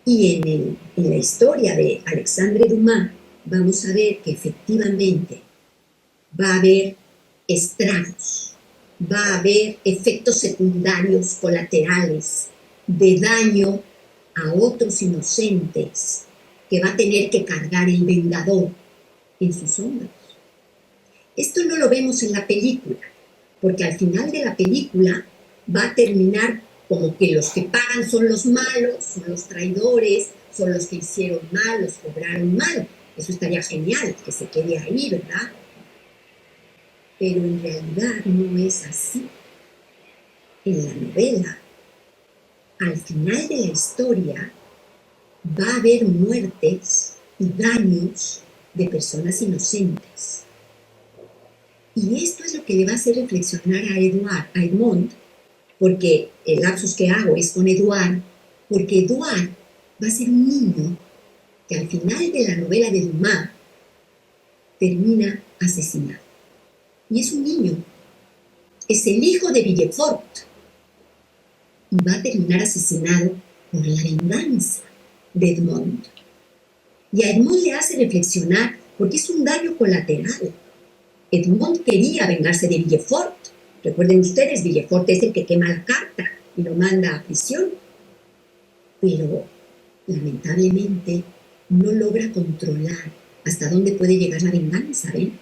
Y en la historia de Alexandre Dumas vamos a ver que efectivamente va a haber estragos, va a haber efectos secundarios colaterales de daño a otros inocentes que va a tener que cargar el vengador en sus hombros. Esto no lo vemos en la película, porque al final de la película va a terminar como que los que pagan son los malos, son los traidores, son los que hicieron mal, los que obraron mal. Eso estaría genial, que se quede ahí, ¿verdad? Pero en realidad no es así. En la novela, al final de la historia, va a haber muertes y daños de personas inocentes. Y esto es lo que le va a hacer reflexionar a Edmond, porque el lapsus que hago es con Eduard, porque Eduard va a ser un niño que al final de la novela de Dumas termina asesinado. Y es un niño, es el hijo de Villefort, y va a terminar asesinado por la venganza de Edmond. Y a Edmond le hace reflexionar porque es un daño colateral. Edmond quería vengarse de Villefort. Recuerden ustedes, Villefort es el que quema la carta y lo manda a prisión. Pero, lamentablemente, no logra controlar hasta dónde puede llegar la venganza, ¿ven?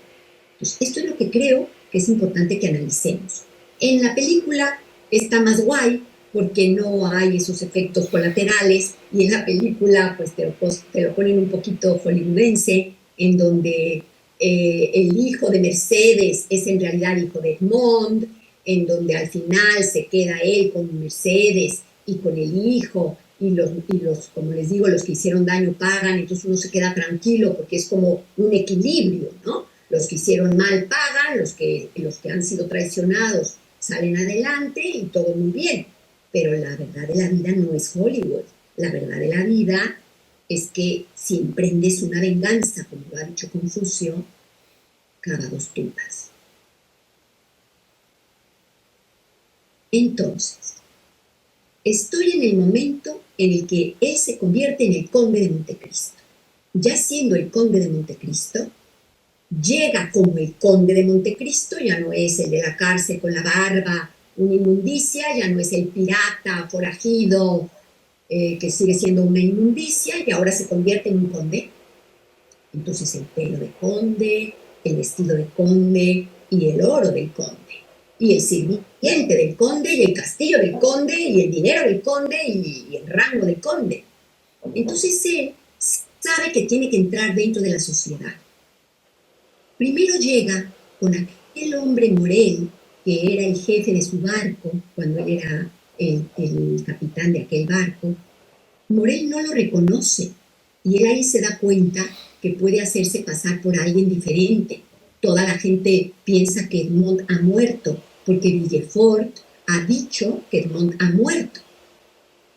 Entonces, esto es lo que creo que es importante que analicemos. En la película está más guay porque no hay esos efectos colaterales y en la película pues te lo ponen un poquito hollywoodense, en donde el hijo de Mercedes es en realidad hijo de Edmond, en donde al final se queda él con Mercedes y con el hijo, y los, como les digo, los que hicieron daño pagan, entonces uno se queda tranquilo porque es como un equilibrio, ¿no? Los que hicieron mal pagan, los que han sido traicionados salen adelante y todo muy bien. Pero la verdad de la vida no es Hollywood. La verdad de la vida es que si emprendes una venganza, como lo ha dicho Confucio, cava 2 tumbas. Entonces, estoy en el momento en el que él se convierte en el conde de Montecristo. Ya siendo el conde de Montecristo, llega como el conde de Montecristo, ya no es el de la cárcel con la barba, una inmundicia, ya no es el pirata forajido que sigue siendo una inmundicia y ahora se convierte en un conde. Entonces el pelo de conde, el vestido de conde y el oro del conde, y el sirviente del conde y el castillo del conde y el dinero del conde y el rango del conde. Entonces él sabe que tiene que entrar dentro de la sociedad. Primero llega con aquel hombre Morel, que era el jefe de su barco, cuando él era el capitán de aquel barco. Morel no lo reconoce y él ahí se da cuenta que puede hacerse pasar por alguien diferente. Toda la gente piensa que Edmond ha muerto porque Villefort ha dicho que Edmond ha muerto.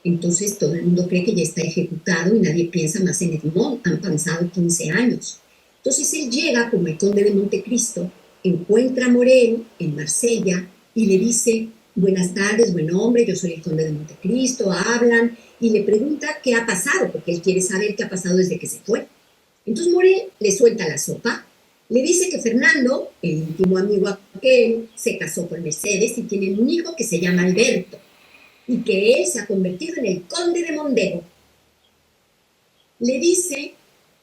Entonces todo el mundo cree que ya está ejecutado y nadie piensa más en Edmond. Han pasado 15 años. Entonces él llega como el conde de Montecristo, encuentra a Morel en Marsella y le dice: buenas tardes, buen hombre, yo soy el conde de Montecristo. Hablan y le pregunta qué ha pasado, porque él quiere saber qué ha pasado desde que se fue. Entonces Morel le suelta la sopa, le dice que Fernando, el íntimo amigo aquel, se casó con Mercedes y tienen un hijo que se llama Alberto, y que él se ha convertido en el conde de Mondego. Le dice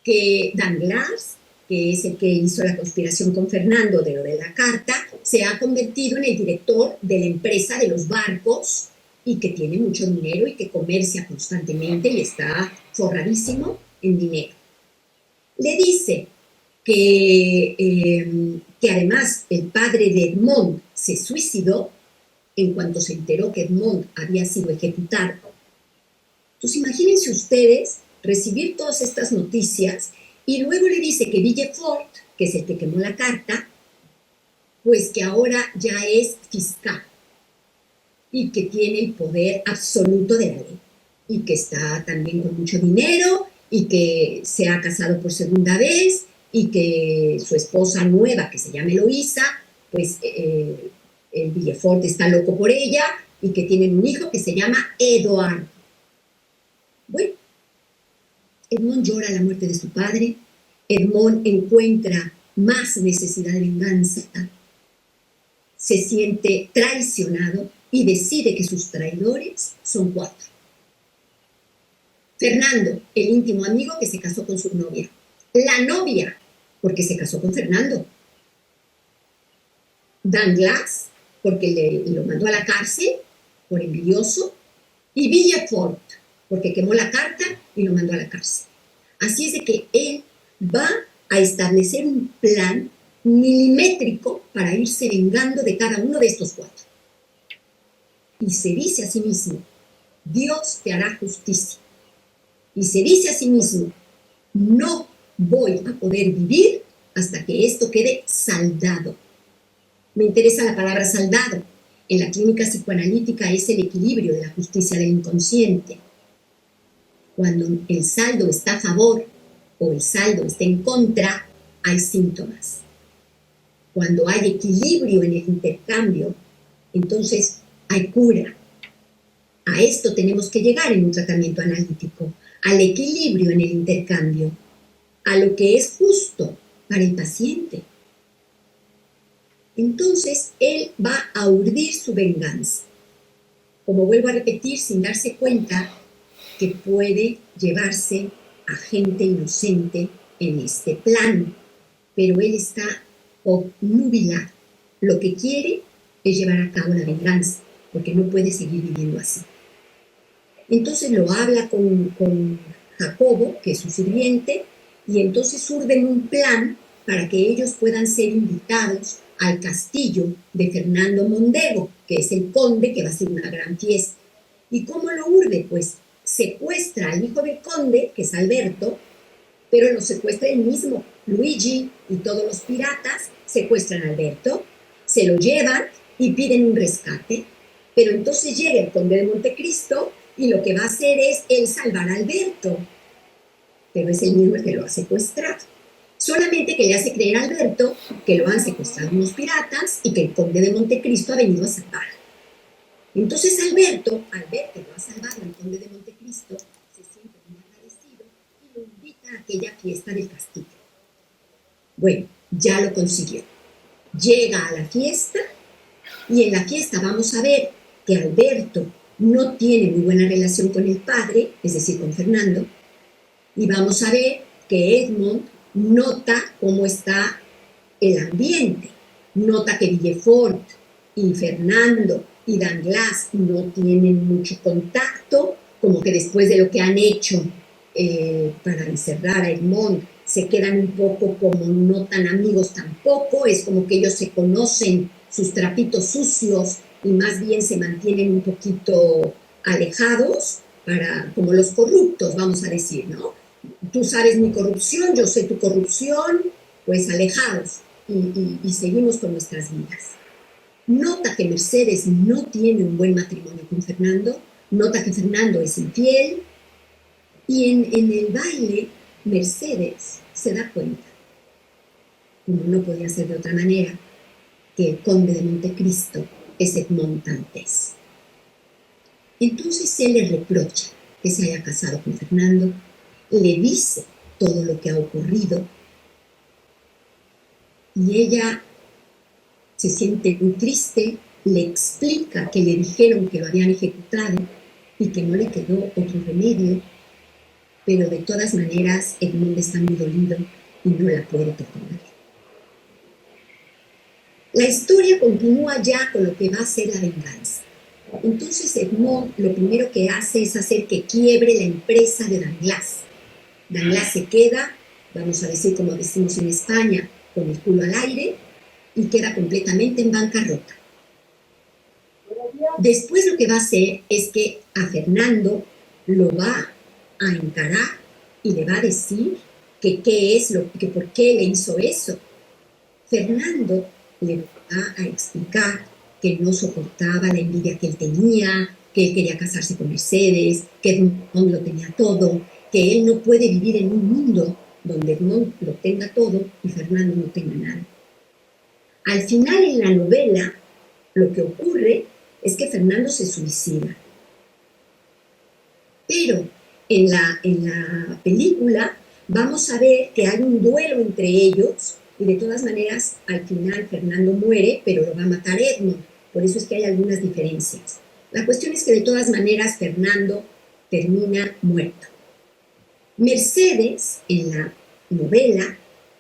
que Danglars, que es el que hizo la conspiración con Fernando de lo de la carta, se ha convertido en el director de la empresa de los barcos y que tiene mucho dinero y que comercia constantemente y está forradísimo en dinero. Le dice que además el padre de Edmond se suicidó en cuanto se enteró que Edmond había sido ejecutado. Entonces imagínense ustedes recibir todas estas noticias y luego le dice que Villefort, que es el que quemó la carta, pues que ahora ya es fiscal y que tiene el poder absoluto de la ley y que está también con mucho dinero y que se ha casado por segunda vez y que su esposa nueva, que se llama Eloísa, pues el Villefort está loco por ella y que tienen un hijo que se llama Eduardo. Bueno, Edmond llora la muerte de su padre, Edmond encuentra más necesidad de venganza, se siente traicionado y decide que sus traidores son 4. Fernando, el íntimo amigo que se casó con su novia. La novia, porque se casó con Fernando. Danglars, porque lo mandó a la cárcel por envidioso. Y Villefort, porque quemó la carta y lo mandó a la cárcel. Así es de que él va a establecer un plan milimétrico para irse vengando de cada uno de estos 4. Y se dice a sí mismo: Dios te hará justicia. Y se dice a sí mismo: no voy a poder vivir hasta que esto quede saldado. Me interesa la palabra saldado. En la clínica psicoanalítica es el equilibrio de la justicia del inconsciente. Cuando el saldo está a favor o el saldo está en contra, hay síntomas. Cuando hay equilibrio en el intercambio, entonces hay cura. A esto tenemos que llegar en un tratamiento analítico, al equilibrio en el intercambio, a lo que es justo para el paciente. Entonces, él va a urdir su venganza. Como vuelvo a repetir, sin darse cuenta que puede llevarse a gente inocente en este plano, pero él está obnubilado. Lo que quiere es llevar a cabo la venganza, porque no puede seguir viviendo así. Entonces lo habla con Jacobo, que es su sirviente, y entonces urden un plan para que ellos puedan ser invitados al castillo de Fernando Mondego, que es el conde, que va a hacer una gran fiesta. ¿Y cómo lo urde? Pues secuestra al hijo del conde, que es Alberto, pero lo secuestra él mismo. Luigi y todos los piratas secuestran a Alberto, se lo llevan y piden un rescate. Pero entonces llega el conde de Montecristo y lo que va a hacer es él salvar a Alberto, pero es el mismo el que lo ha secuestrado. Solamente que le hace creer a Alberto que lo han secuestrado unos piratas y que el conde de Montecristo ha venido a salvar. Entonces Alberto, al ver que lo ha salvado el conde de Montecristo, se siente muy agradecido y lo invita a aquella fiesta del castillo. Bueno, ya lo consiguió. Llega a la fiesta y en la fiesta vamos a ver que Alberto no tiene muy buena relación con el padre, es decir, con Fernando, y vamos a ver que Edmond nota cómo está el ambiente, nota que Villefort y Fernando y Danglars no tienen mucho contacto, como que después de lo que han hecho para encerrar a Edmond, se quedan un poco como no tan amigos tampoco, es como que ellos se conocen sus trapitos sucios y más bien se mantienen un poquito alejados, como los corruptos, vamos a decir, ¿no? Tú sabes mi corrupción, yo sé tu corrupción, pues alejados y seguimos con nuestras vidas. Nota que Mercedes no tiene un buen matrimonio con Fernando, nota que Fernando es infiel y en el baile Mercedes se da cuenta, como no podía ser de otra manera, que el conde de Montecristo es Edmond Dantes. Entonces él le reprocha que se haya casado con Fernando, le dice todo lo que ha ocurrido y ella se siente muy triste, le explica que le dijeron que lo habían ejecutado y que no le quedó otro remedio, pero de todas maneras Edmond está muy dolido y no la puede perdonar. La historia continúa ya con lo que va a ser la venganza. Entonces Edmond lo primero que hace es hacer que quiebre la empresa de Danglars. Danglars se queda, vamos a decir como decimos en España, con el culo al aire y queda completamente en bancarrota. Después lo que va a hacer es que a Fernando lo va a encarar y le va a decir que por qué le hizo eso. Fernando le va a explicar que no soportaba la envidia que él tenía, que él quería casarse con Mercedes, que Edmond lo tenía todo, que él no puede vivir en un mundo donde Edmond lo tenga todo y Fernando no tenga nada. Al final en la novela lo que ocurre es que Fernando se suicida. Pero en la película vamos a ver que hay un duelo entre ellos y de todas maneras al final Fernando muere, pero lo va a matar Edmond. Por eso es que hay algunas diferencias. La cuestión es que de todas maneras Fernando termina muerto. Mercedes en la novela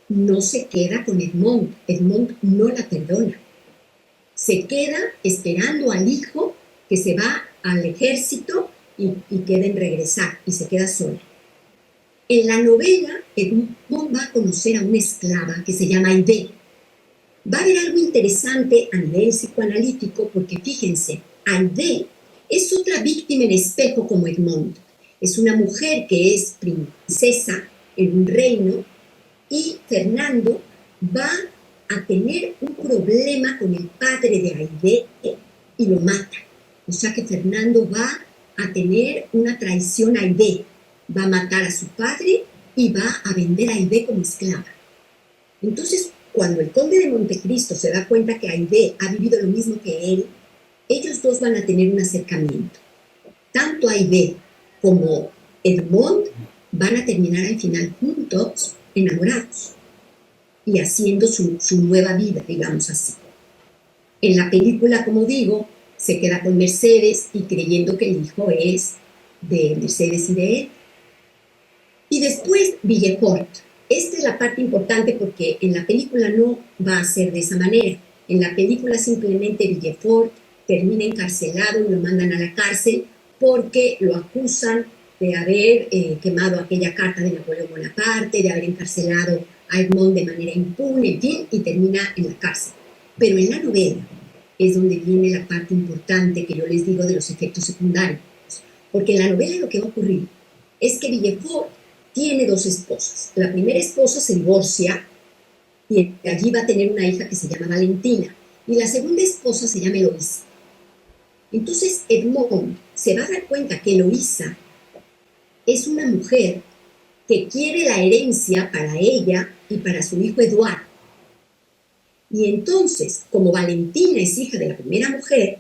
no se queda con Edmond. Edmond no la perdona. Se queda esperando al hijo que se va al ejército y queda en regresar y se queda sola. En la novela, Edmond va a conocer a una esclava que se llama Aide. Va a haber algo interesante a nivel psicoanalítico porque fíjense, Aide es otra víctima en espejo como Edmond. Es una mujer que es princesa en un reino y Fernando va a tener un problema con el padre de Aide y lo mata. O sea que Fernando va a tener una traición a Aide. Va a matar a su padre y va a vender a Aide como esclava. Entonces, cuando el conde de Montecristo se da cuenta que Aide ha vivido lo mismo que él, ellos dos van a tener un acercamiento. Tanto Aide como Edmond van a terminar al final juntos, enamorados, y haciendo su nueva vida, digamos así. En la película, como digo, se queda con Mercedes y creyendo que el hijo es de Mercedes y de él. Y después Villefort. Esta es la parte importante porque en la película no va a ser de esa manera. En la película simplemente Villefort termina encarcelado y lo mandan a la cárcel porque lo acusan de haber quemado aquella carta de Napoleón Bonaparte, de haber encarcelado a Edmond de manera impune, en fin, y termina en la cárcel. Pero en la novela es donde viene la parte importante que yo les digo de los efectos secundarios. Porque en la novela lo que va a ocurrir es que Villefort tiene dos esposas. La primera esposa se divorcia y allí va a tener una hija que se llama Valentina. Y la segunda esposa se llama Eloísa. Entonces Edmond se va a dar cuenta que Eloísa es una mujer que quiere la herencia para ella y para su hijo Eduardo. Y entonces, como Valentina es hija de la primera mujer,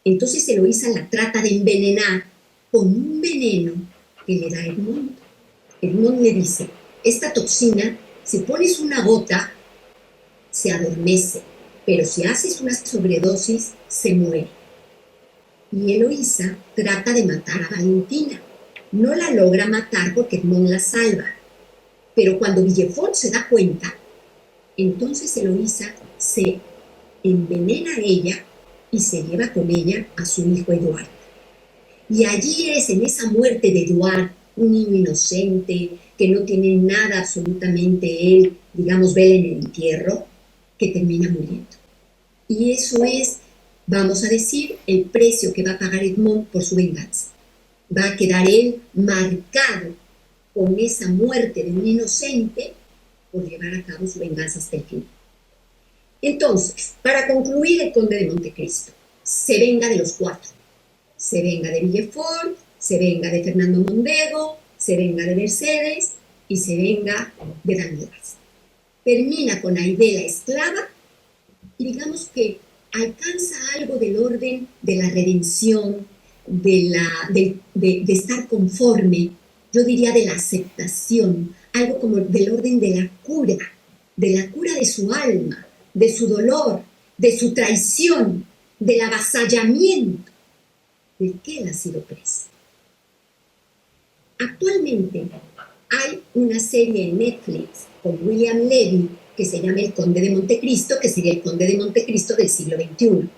entonces Eloísa la trata de envenenar con un veneno que le da Edmond. Edmond le dice, esta toxina, si pones una gota, se adormece, pero si haces una sobredosis, se muere. Y Eloísa trata de matar a Valentina. No la logra matar porque Edmond la salva. Pero cuando Villefort se da cuenta, entonces Eloísa se envenena a ella y se lleva con ella a su hijo Eduardo. Y allí es, en esa muerte de Eduardo, un niño inocente, que no tiene nada absolutamente él, digamos, vela en el entierro, que termina muriendo. Y eso es, vamos a decir, el precio que va a pagar Edmond por su venganza. Va a quedar él marcado con esa muerte de un inocente por llevar a cabo su venganza hasta el fin. Entonces, para concluir, el conde de Montecristo se venga de los cuatro. Se venga de Villefort, se venga de Fernando Mondego, se venga de Mercedes y se venga de Danglars. Termina con Aide la esclava y digamos que alcanza algo del orden de la redención, de estar conforme, yo diría de la aceptación, algo como del orden de la cura de su alma, de su dolor, de su traición, del avasallamiento del que él ha sido preso. Actualmente hay una serie en Netflix con William Levy que se llama El Conde de Montecristo, que sería el Conde de Montecristo del siglo XXI.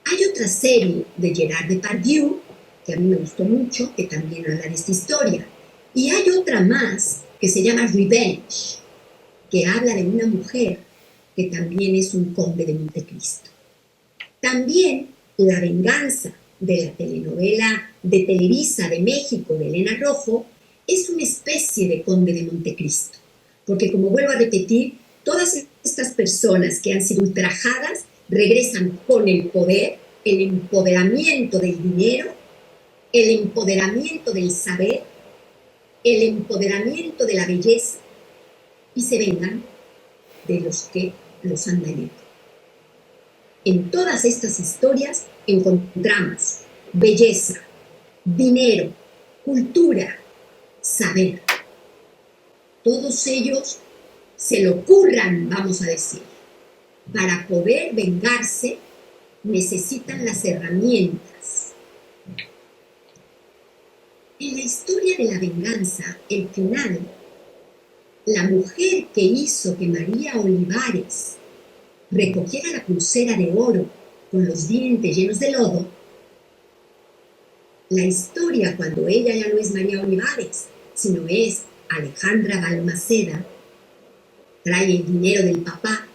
Hay otra serie de Gerard Depardieu, que a mí me gustó mucho, que también habla de esta historia. Y hay otra más que se llama Revenge, que habla de una mujer que también es un conde de Montecristo. También La venganza, de la telenovela de Televisa de México de Elena Rojo, es una especie de conde de Montecristo, porque como vuelvo a repetir, todas estas personas que han sido ultrajadas regresan con el poder, el empoderamiento del dinero, el empoderamiento del saber, el empoderamiento de la belleza y se vengan de los que los han dañado. En todas estas historias encontramos belleza, dinero, cultura, saber. Todos ellos se lo curran, vamos a decir. Para poder vengarse necesitan las herramientas. En la historia de la venganza, el final, la mujer que hizo que María Olivares recogiera la pulsera de oro con los dientes llenos de lodo, la historia cuando ella ya no es María Olivares, sino es Alejandra Balmaceda, trae el dinero del papá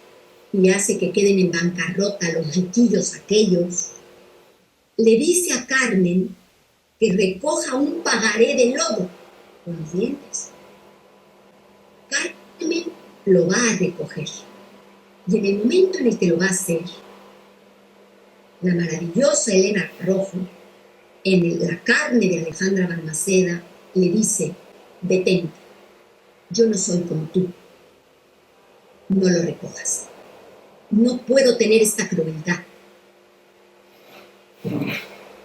y hace que queden en bancarrota los riquillos aquellos, le dice a Carmen que recoja un pagaré de lodo con los dientes. Carmen lo va a recoger. Y en el momento en el que lo va a hacer, la maravillosa Elena Rojo, en la carne de Alejandra Balmaceda, le dice, detente, Yo no soy como tú. No lo recojas. No puedo tener esta crueldad.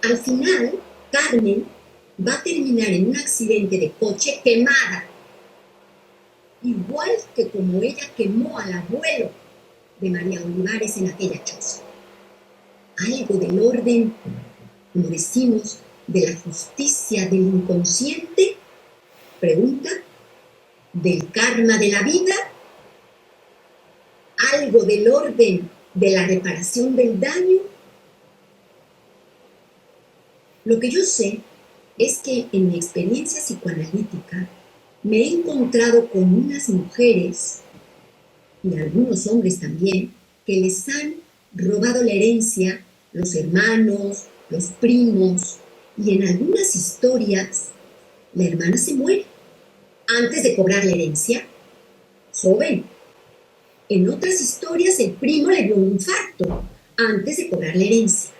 Al final, Carmen va a terminar en un accidente de coche quemada, igual que como ella quemó al abuelo de María Olivares en aquella choza. Algo del orden, como decimos, de la justicia del inconsciente, pregunta, del karma de la vida, algo del orden de la reparación del daño. Lo que yo sé es que en mi experiencia psicoanalítica me he encontrado con unas mujeres y algunos hombres también que les han robado la herencia los hermanos, los primos, y en algunas historias la hermana se muere antes de cobrar la herencia, joven. En otras historias el primo le dio un infarto antes de cobrar la herencia.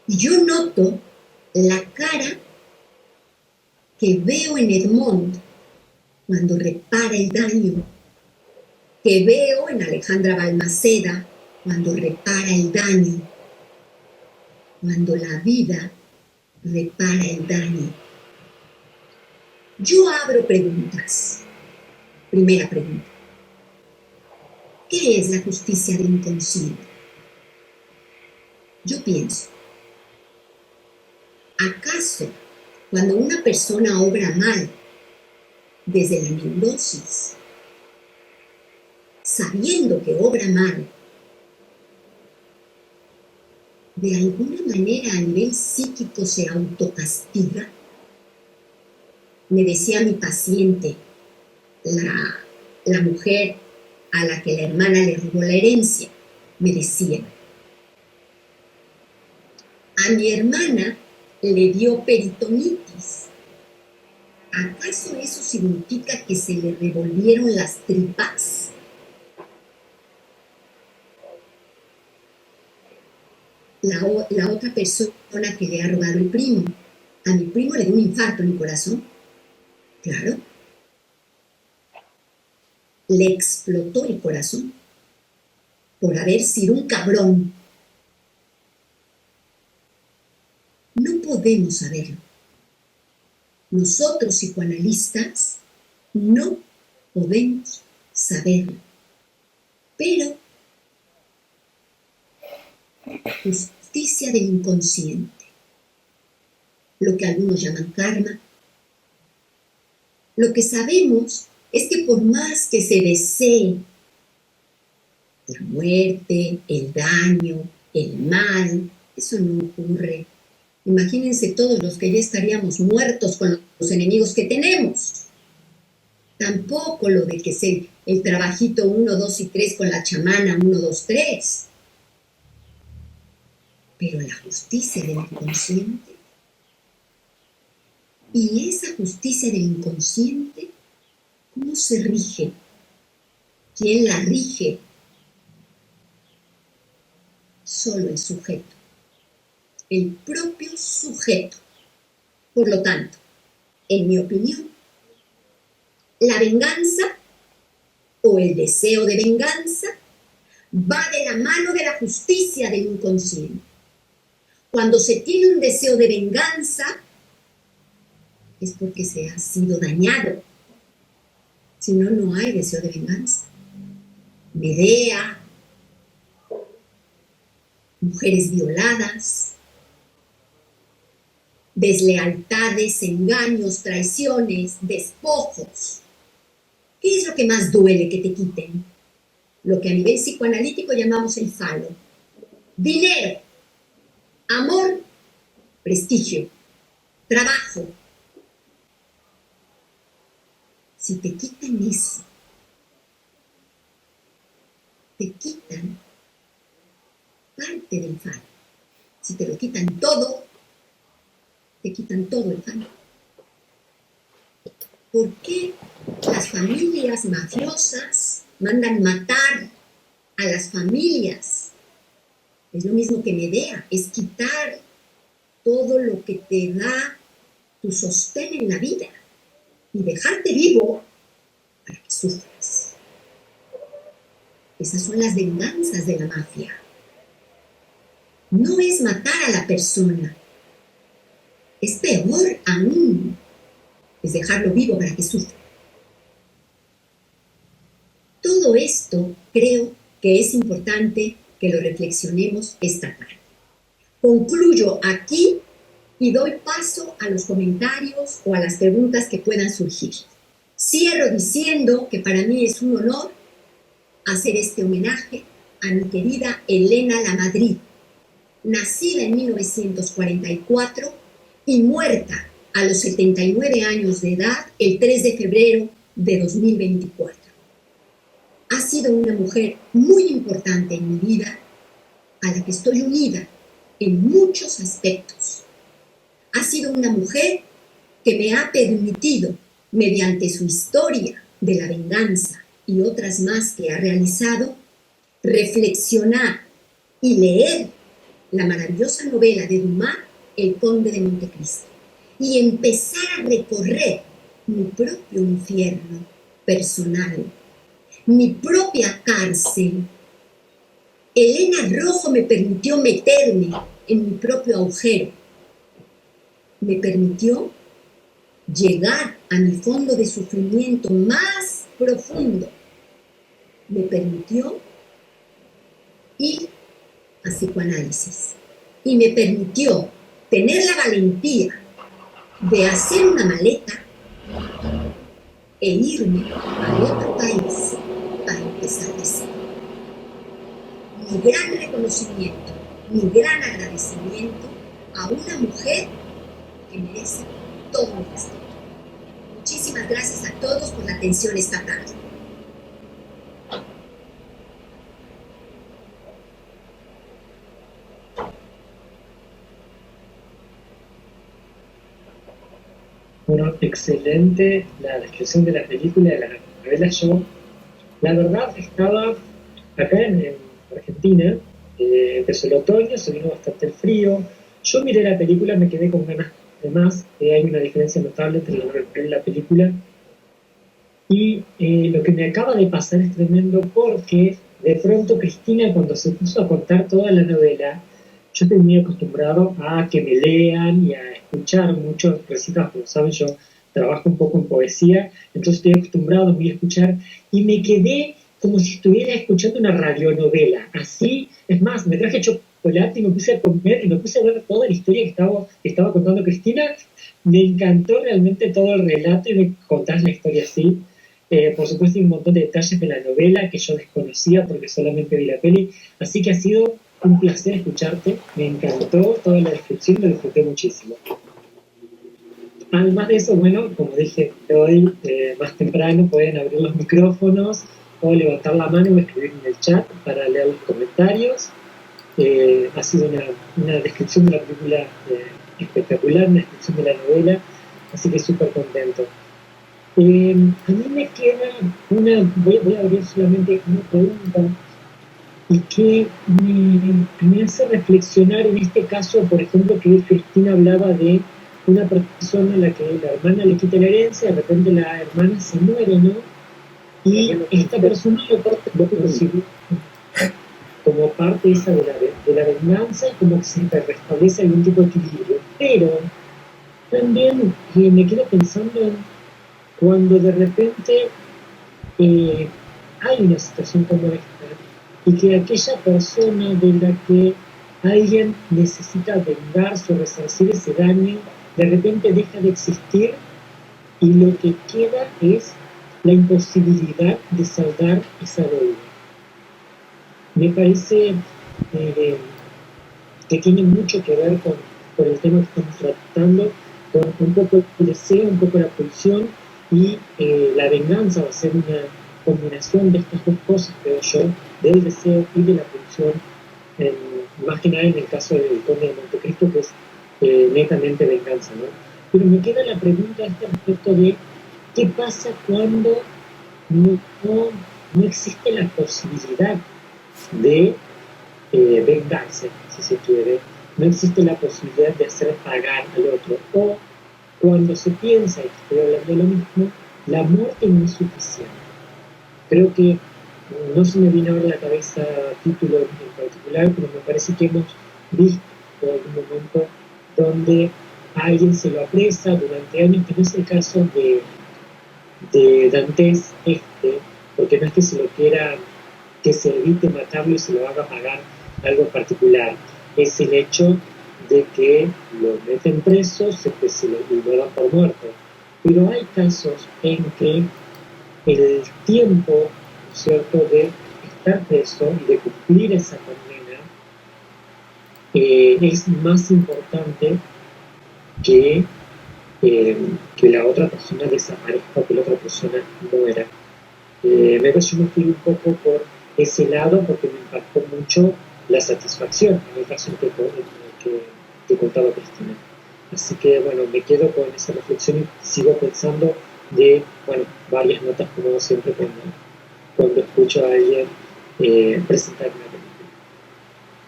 Y yo noto la cara que veo en Edmond cuando repara el daño, que veo en Alejandra Balmaceda cuando repara el daño, cuando la vida repara el daño. Yo abro preguntas. Primera pregunta. ¿Qué es la justicia del inconsciente? Yo pienso, ¿acaso cuando una persona obra mal desde la neurosis, sabiendo que obra mal, de alguna manera a nivel psíquico se autocastiga? Me decía mi paciente, la mujer a la que la hermana le robó la herencia, me decía, a mi hermana le dio peritonitis. ¿Acaso eso significa que se le revolvieron las tripas? La otra persona que le ha robado el primo, a mi primo le dio un infarto en el corazón. Claro. Le explotó el corazón por haber sido un cabrón. No podemos saberlo. Nosotros, psicoanalistas, no podemos saberlo. Pero justicia del inconsciente, lo que algunos llaman karma, lo que sabemos es que por más que se desee la muerte, el daño, el mal, eso no ocurre. Imagínense todos los que ya estaríamos muertos con los enemigos que tenemos. Tampoco lo de que sea el trabajito 1, 2 y 3 con la chamana 1, 2, 3. Pero la justicia del inconsciente. Y esa justicia del inconsciente, ¿cómo se rige? ¿Quién la rige? Solo el sujeto. El propio sujeto. Por lo tanto, en mi opinión, la venganza o el deseo de venganza va de la mano de la justicia del inconsciente. Cuando se tiene un deseo de venganza, es porque se ha sido dañado. Si no, no hay deseo de venganza. Medea, mujeres violadas, deslealtades, engaños, traiciones, despojos. ¿Qué es lo que más duele que te quiten? Lo que a nivel psicoanalítico llamamos el falo. Dinero, amor, prestigio, trabajo. Si te quitan eso, te quitan parte del falo. Si te lo quitan todo, te quitan todo el falo. ¿Por qué las familias mafiosas mandan matar a las familias? Es lo mismo que Medea, es quitar todo lo que te da tu sostén en la vida y dejarte vivo para que sufras. Esas son las venganzas de la mafia. No es matar a la persona, es peor aún, es dejarlo vivo para que sufra. Todo esto creo que es importante que lo reflexionemos esta tarde. Concluyo aquí y doy paso a los comentarios o a las preguntas que puedan surgir. Cierro diciendo que para mí es un honor hacer este homenaje a mi querida Elena Lamadrid, nacida en 1944 y muerta a los 79 años de edad el 3 de febrero de 2024. Ha sido una mujer muy importante en mi vida, a la que estoy unida en muchos aspectos. Ha sido una mujer que me ha permitido, mediante su historia de la venganza y otras más que ha realizado, reflexionar y leer la maravillosa novela de Dumas, El Conde de Montecristo, y empezar a recorrer mi propio infierno personal, mi propia cárcel. Elena Rojo me permitió meterme en mi propio agujero, me permitió llegar a mi fondo de sufrimiento más profundo, me permitió ir a psicoanálisis y me permitió tener la valentía de hacer una maleta e irme a otro país para empezar de cero. Mi gran reconocimiento, mi gran agradecimiento a una mujer que merece todo mi respeto. Muchísimas gracias a todos por la atención esta tarde. Bueno, excelente la descripción de la película, de la novela. Yo, la verdad, estaba acá en Argentina, empezó el otoño, se vino bastante el frío. Yo miré la película, me quedé con ganas de más. Hay una diferencia notable entre la novela y la película. Y lo que me acaba de pasar es tremendo porque de pronto Cristina, cuando se puso a contar toda la novela, yo estoy muy acostumbrado a que me lean y a escuchar muchos recitas, como saben, yo trabajo un poco en poesía, entonces estoy acostumbrado a escuchar y me quedé como si estuviera escuchando una radionovela. Así, es más, me traje chocolate y me puse a comer y me puse a ver toda la historia que estaba contando Cristina. Me encantó realmente todo el relato y me contás la historia así. Por supuesto hay un montón de detalles de la novela que yo desconocía porque solamente vi la peli, así que ha sido un placer escucharte, me encantó toda la descripción, lo disfruté muchísimo. Además de eso, bueno, como dije hoy, más temprano pueden abrir los micrófonos o levantar la mano o escribir en el chat para leer los comentarios. Ha sido una descripción de la película espectacular, una descripción de la novela, así que súper contento. A mí me queda voy a abrir solamente una pregunta y que me hace reflexionar en este caso, por ejemplo, que Cristina hablaba de una persona a la que la hermana le quita la herencia, de repente la hermana se muere, ¿no? Y esta persona lo percibe como parte esa de la venganza, como que se restablece algún tipo de equilibrio. Pero también me quedo pensando en cuando de repente hay una situación como esta y que aquella persona de la que alguien necesita vengarse o resarcir ese daño, de repente deja de existir y lo que queda es la imposibilidad de saldar esa deuda. Me parece que tiene mucho que ver con el tema que estamos tratando, con un poco el deseo, un poco la pulsión y la venganza va a ser una combinación de estas dos cosas, creo yo, del deseo y de la pulsión, más que nada en el caso del Conde de Montecristo, que es netamente venganza, ¿no? Pero me queda la pregunta respecto de qué pasa cuando no existe la posibilidad de vengarse, si se quiere, no existe la posibilidad de hacer pagar al otro, o cuando se piensa, y estoy hablando de lo mismo, la muerte no es suficiente. Creo que no se me viene ahora a la cabeza título en particular, pero me parece que hemos visto en algún momento donde a alguien se lo apresa durante años, que no es el caso de Dantes, porque no es que se lo quiera, que se evite matarlo y se lo haga pagar algo en particular, es el hecho de que lo meten preso, se lo dan por muerto. Pero hay casos en que el tiempo, ¿cierto?, de estar preso y de cumplir esa condena es más importante que la otra persona desaparezca o que la otra persona muera. Yo me fui un poco por ese lado porque me impactó mucho la satisfacción en el caso en el que contaba Cristina. Así que bueno, me quedo con esa reflexión y sigo pensando de, bueno, varias notas como siempre cuando escucho a alguien presentar una película.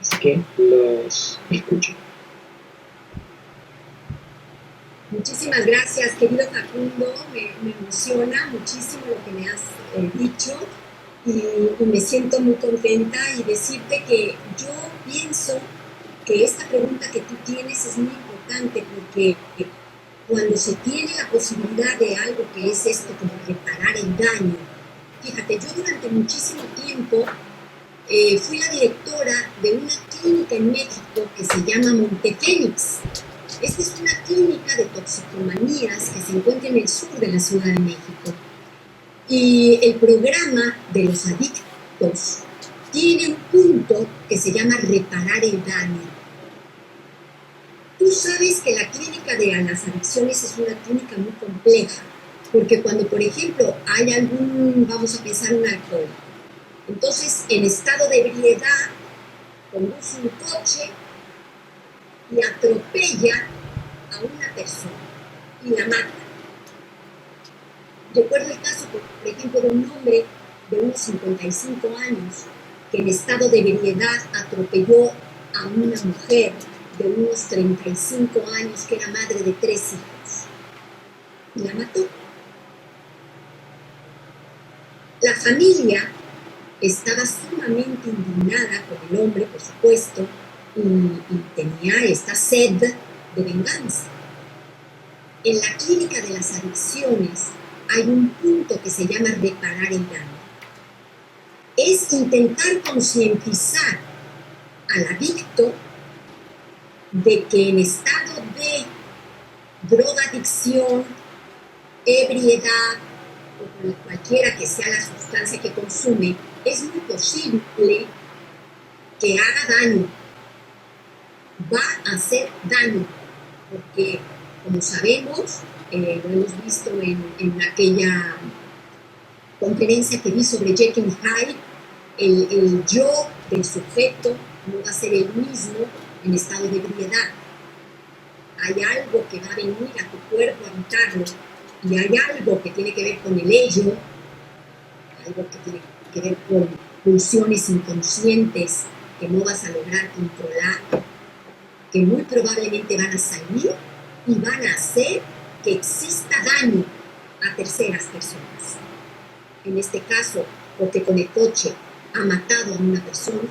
Así que los escucho. Muchísimas gracias, querido Facundo. Me emociona muchísimo lo que me has dicho y me siento muy contenta y decirte que yo pienso que esta pregunta que tú tienes es muy importante porque cuando se tiene la posibilidad de algo que es esto, como reparar el daño, fíjate, yo durante muchísimo tiempo fui la directora de una clínica en México que se llama Montefénix. Esta es una clínica de toxicomanías que se encuentra en el sur de la Ciudad de México. Y el programa de los adictos tiene un punto que se llama reparar el daño. Tú sabes que la clínica de las adicciones es una clínica muy compleja, porque cuando, por ejemplo, hay vamos a pensar, un alcohol, entonces en estado de ebriedad conduce un coche y atropella a una persona y la mata. Recuerdo el caso, por ejemplo, de un hombre de unos 55 años que en estado de ebriedad atropelló a una mujer de unos 35 años que era madre de 3 hijos y la mató. La familia estaba sumamente indignada con el hombre, por supuesto, y tenía esta sed de venganza. En la clínica de las adicciones hay un punto que se llama reparar el daño. Es intentar concientizar al adicto de que en estado de drogadicción, ebriedad o cualquiera que sea la sustancia que consume, es muy posible que haga daño, va a hacer daño, porque como sabemos, lo hemos visto en aquella conferencia que vi sobre Jekyll y Hyde, el yo del sujeto no va a ser el mismo en estado de ebriedad. Hay algo que va a venir a tu cuerpo a habitarlo y hay algo que tiene que ver con el ello, algo que tiene que ver con pulsiones inconscientes que no vas a lograr controlar, que muy probablemente van a salir y van a hacer que exista daño a terceras personas. En este caso, porque con el coche ha matado a una persona,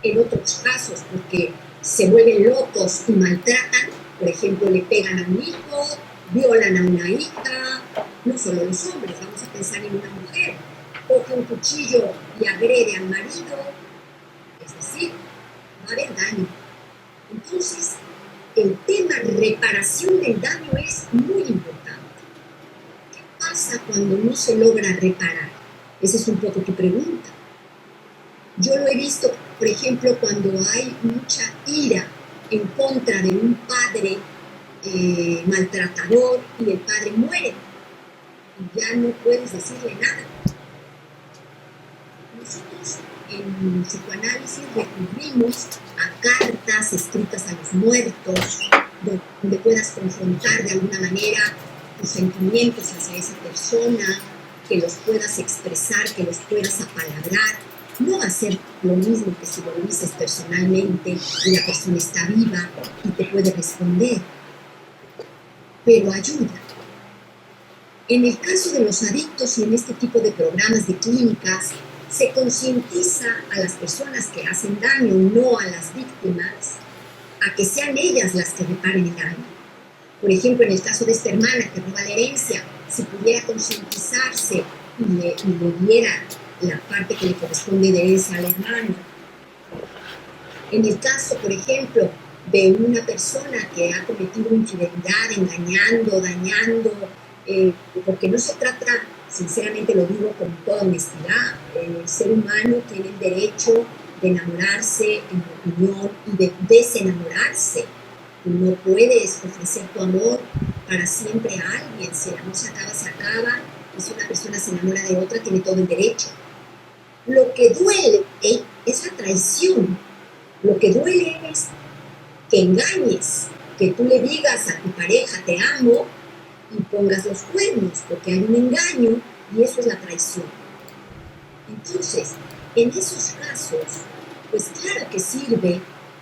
en otros casos porque se vuelven locos y maltratan, por ejemplo, le pegan a un hijo, violan a una hija, no solo los hombres, vamos a pensar en una mujer, coge un cuchillo y agrede al marido, es decir, va a haber daño. Entonces, el tema reparación del daño es muy importante. ¿Qué pasa cuando no se logra reparar? Esa es un poco tu pregunta. Yo lo he visto, por ejemplo, cuando hay mucha ira en contra de un padre maltratador y el padre muere y ya no puedes decirle nada. Nosotros en psicoanálisis recurrimos a cartas escritas a los muertos, donde puedas confrontar de alguna manera tus sentimientos hacia esa persona, que los puedas expresar, que los puedas apalabrar. No va a ser lo mismo que si lo dices personalmente y la persona está viva y te puede responder, pero ayuda. En el caso de los adictos y en este tipo de programas de clínicas, se concientiza a las personas que hacen daño, no a las víctimas, a que sean ellas las que reparen el daño. Por ejemplo, en el caso de esta hermana que roba la herencia, si pudiera concientizarse y le diera la parte que le corresponde de herencia al hermano. En el caso, por ejemplo, de una persona que ha cometido infidelidad, engañando, dañando, porque no se trata, sinceramente lo digo con toda honestidad, el ser humano tiene el derecho de enamorarse, en mi opinión, y de desenamorarse. Tú no puedes ofrecer tu amor para siempre a alguien. Si el amor se acaba, se acaba. Y si una persona se enamora de otra, tiene todo el derecho. Lo que duele es la traición. Lo que duele es que engañes, que tú le digas a tu pareja te amo y pongas los cuernos, porque hay un engaño y eso es la traición. Entonces, en esos casos, pues claro que sirve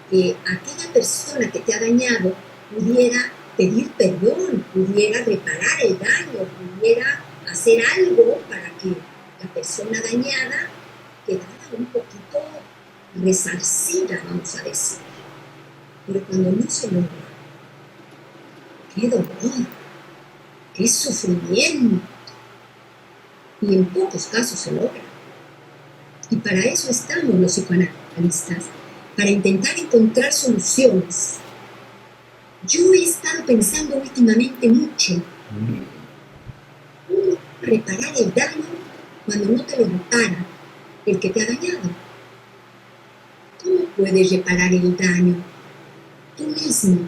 que aquella persona que te ha dañado pudiera pedir perdón, pudiera reparar el daño, pudiera hacer algo para que la persona dañada quedara un poquito resarcida, vamos a decir. Pero cuando no se logra, qué dolor, qué sufrimiento. Y en pocos casos se logra. Y para eso estamos los psicoanalistas, para intentar encontrar soluciones. Yo he estado pensando últimamente mucho cómo reparar el daño cuando no te lo repara el que te ha dañado. ¿Cómo puedes reparar el daño? Tú mismo.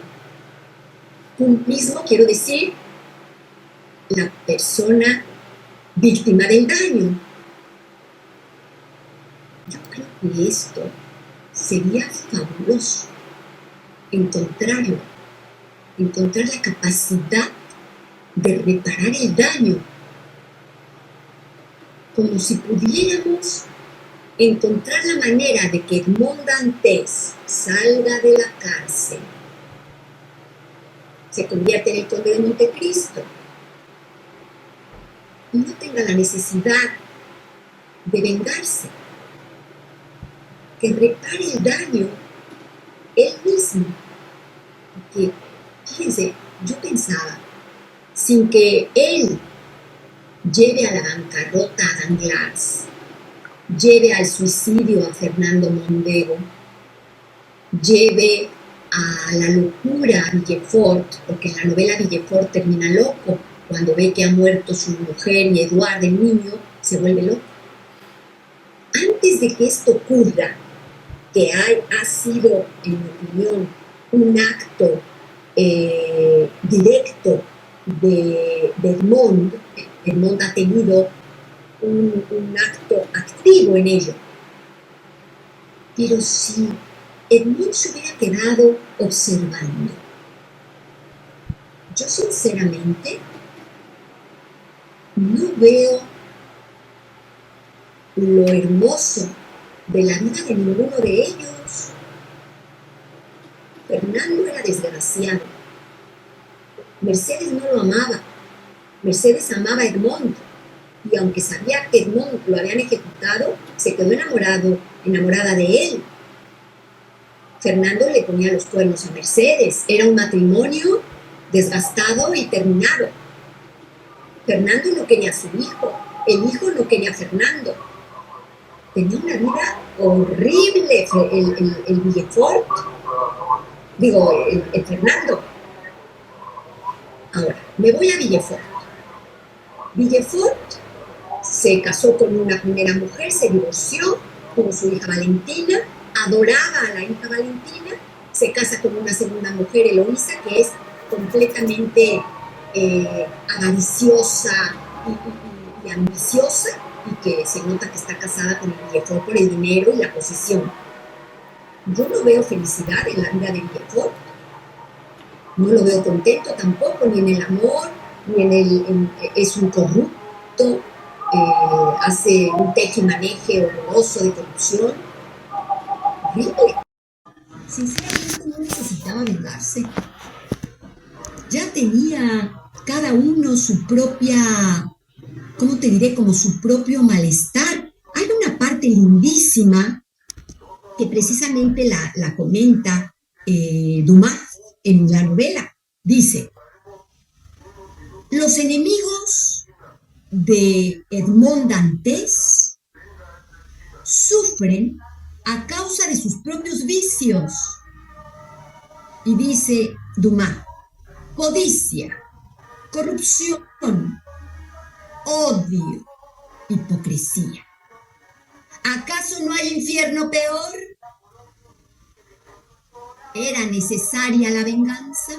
Tú mismo, quiero decir, la persona víctima del daño. Yo creo que esto sería fabuloso, encontrar la capacidad de reparar el daño, como si pudiéramos encontrar la manera de que Edmond Dantes salga de la cárcel, se convierte en el conde de Montecristo y no tenga la necesidad de vengarse, que repare el daño él mismo. Porque, fíjense, yo pensaba, sin que él lleve a la bancarrota a Danglars, lleve al suicidio a Fernando Mondego, lleve a la locura a Villefort, porque en la novela Villefort termina loco, cuando ve que ha muerto su mujer y Eduardo, el niño, se vuelve loco. Antes de que esto ocurra, que ha sido, en mi opinión, un acto directo de Edmond. Edmond ha tenido un acto activo en ello. Pero si Edmond se hubiera quedado observando, yo sinceramente no veo lo hermoso de la vida de ninguno de ellos. Fernando era desgraciado. Mercedes no lo amaba. Mercedes amaba a Edmond. Y aunque sabía que Edmond lo habían ejecutado, se quedó enamorada de él. Fernando le ponía los cuernos a Mercedes. Era un matrimonio desgastado y terminado. Fernando no quería a su hijo. El hijo no quería a Fernando. Tenía una vida horrible el Villefort. Digo, el Fernando. Ahora, me voy a Villefort. Villefort se casó con una primera mujer, se divorció, tuvo su hija Valentina, adoraba a la hija Valentina, se casa con una segunda mujer, Eloísa, que es completamente avariciosa y ambiciosa, y que se nota que está casada con el Villefort por el dinero y la posesión. Yo no veo felicidad en la vida de Villefort, no lo veo contento tampoco, ni en el amor, ni es un corrupto, hace un tejimaneje horroroso de corrupción, horrible. Sinceramente no necesitaba vengarse. Ya tenía cada uno su propia, ¿cómo te diré? Como su propio malestar. Hay una parte lindísima que precisamente la comenta Dumas en la novela. Dice, los enemigos de Edmond Dantes sufren a causa de sus propios vicios. Y dice Dumas, codicia, corrupción, odio, hipocresía. ¿Acaso no hay infierno peor? ¿Era necesaria la venganza?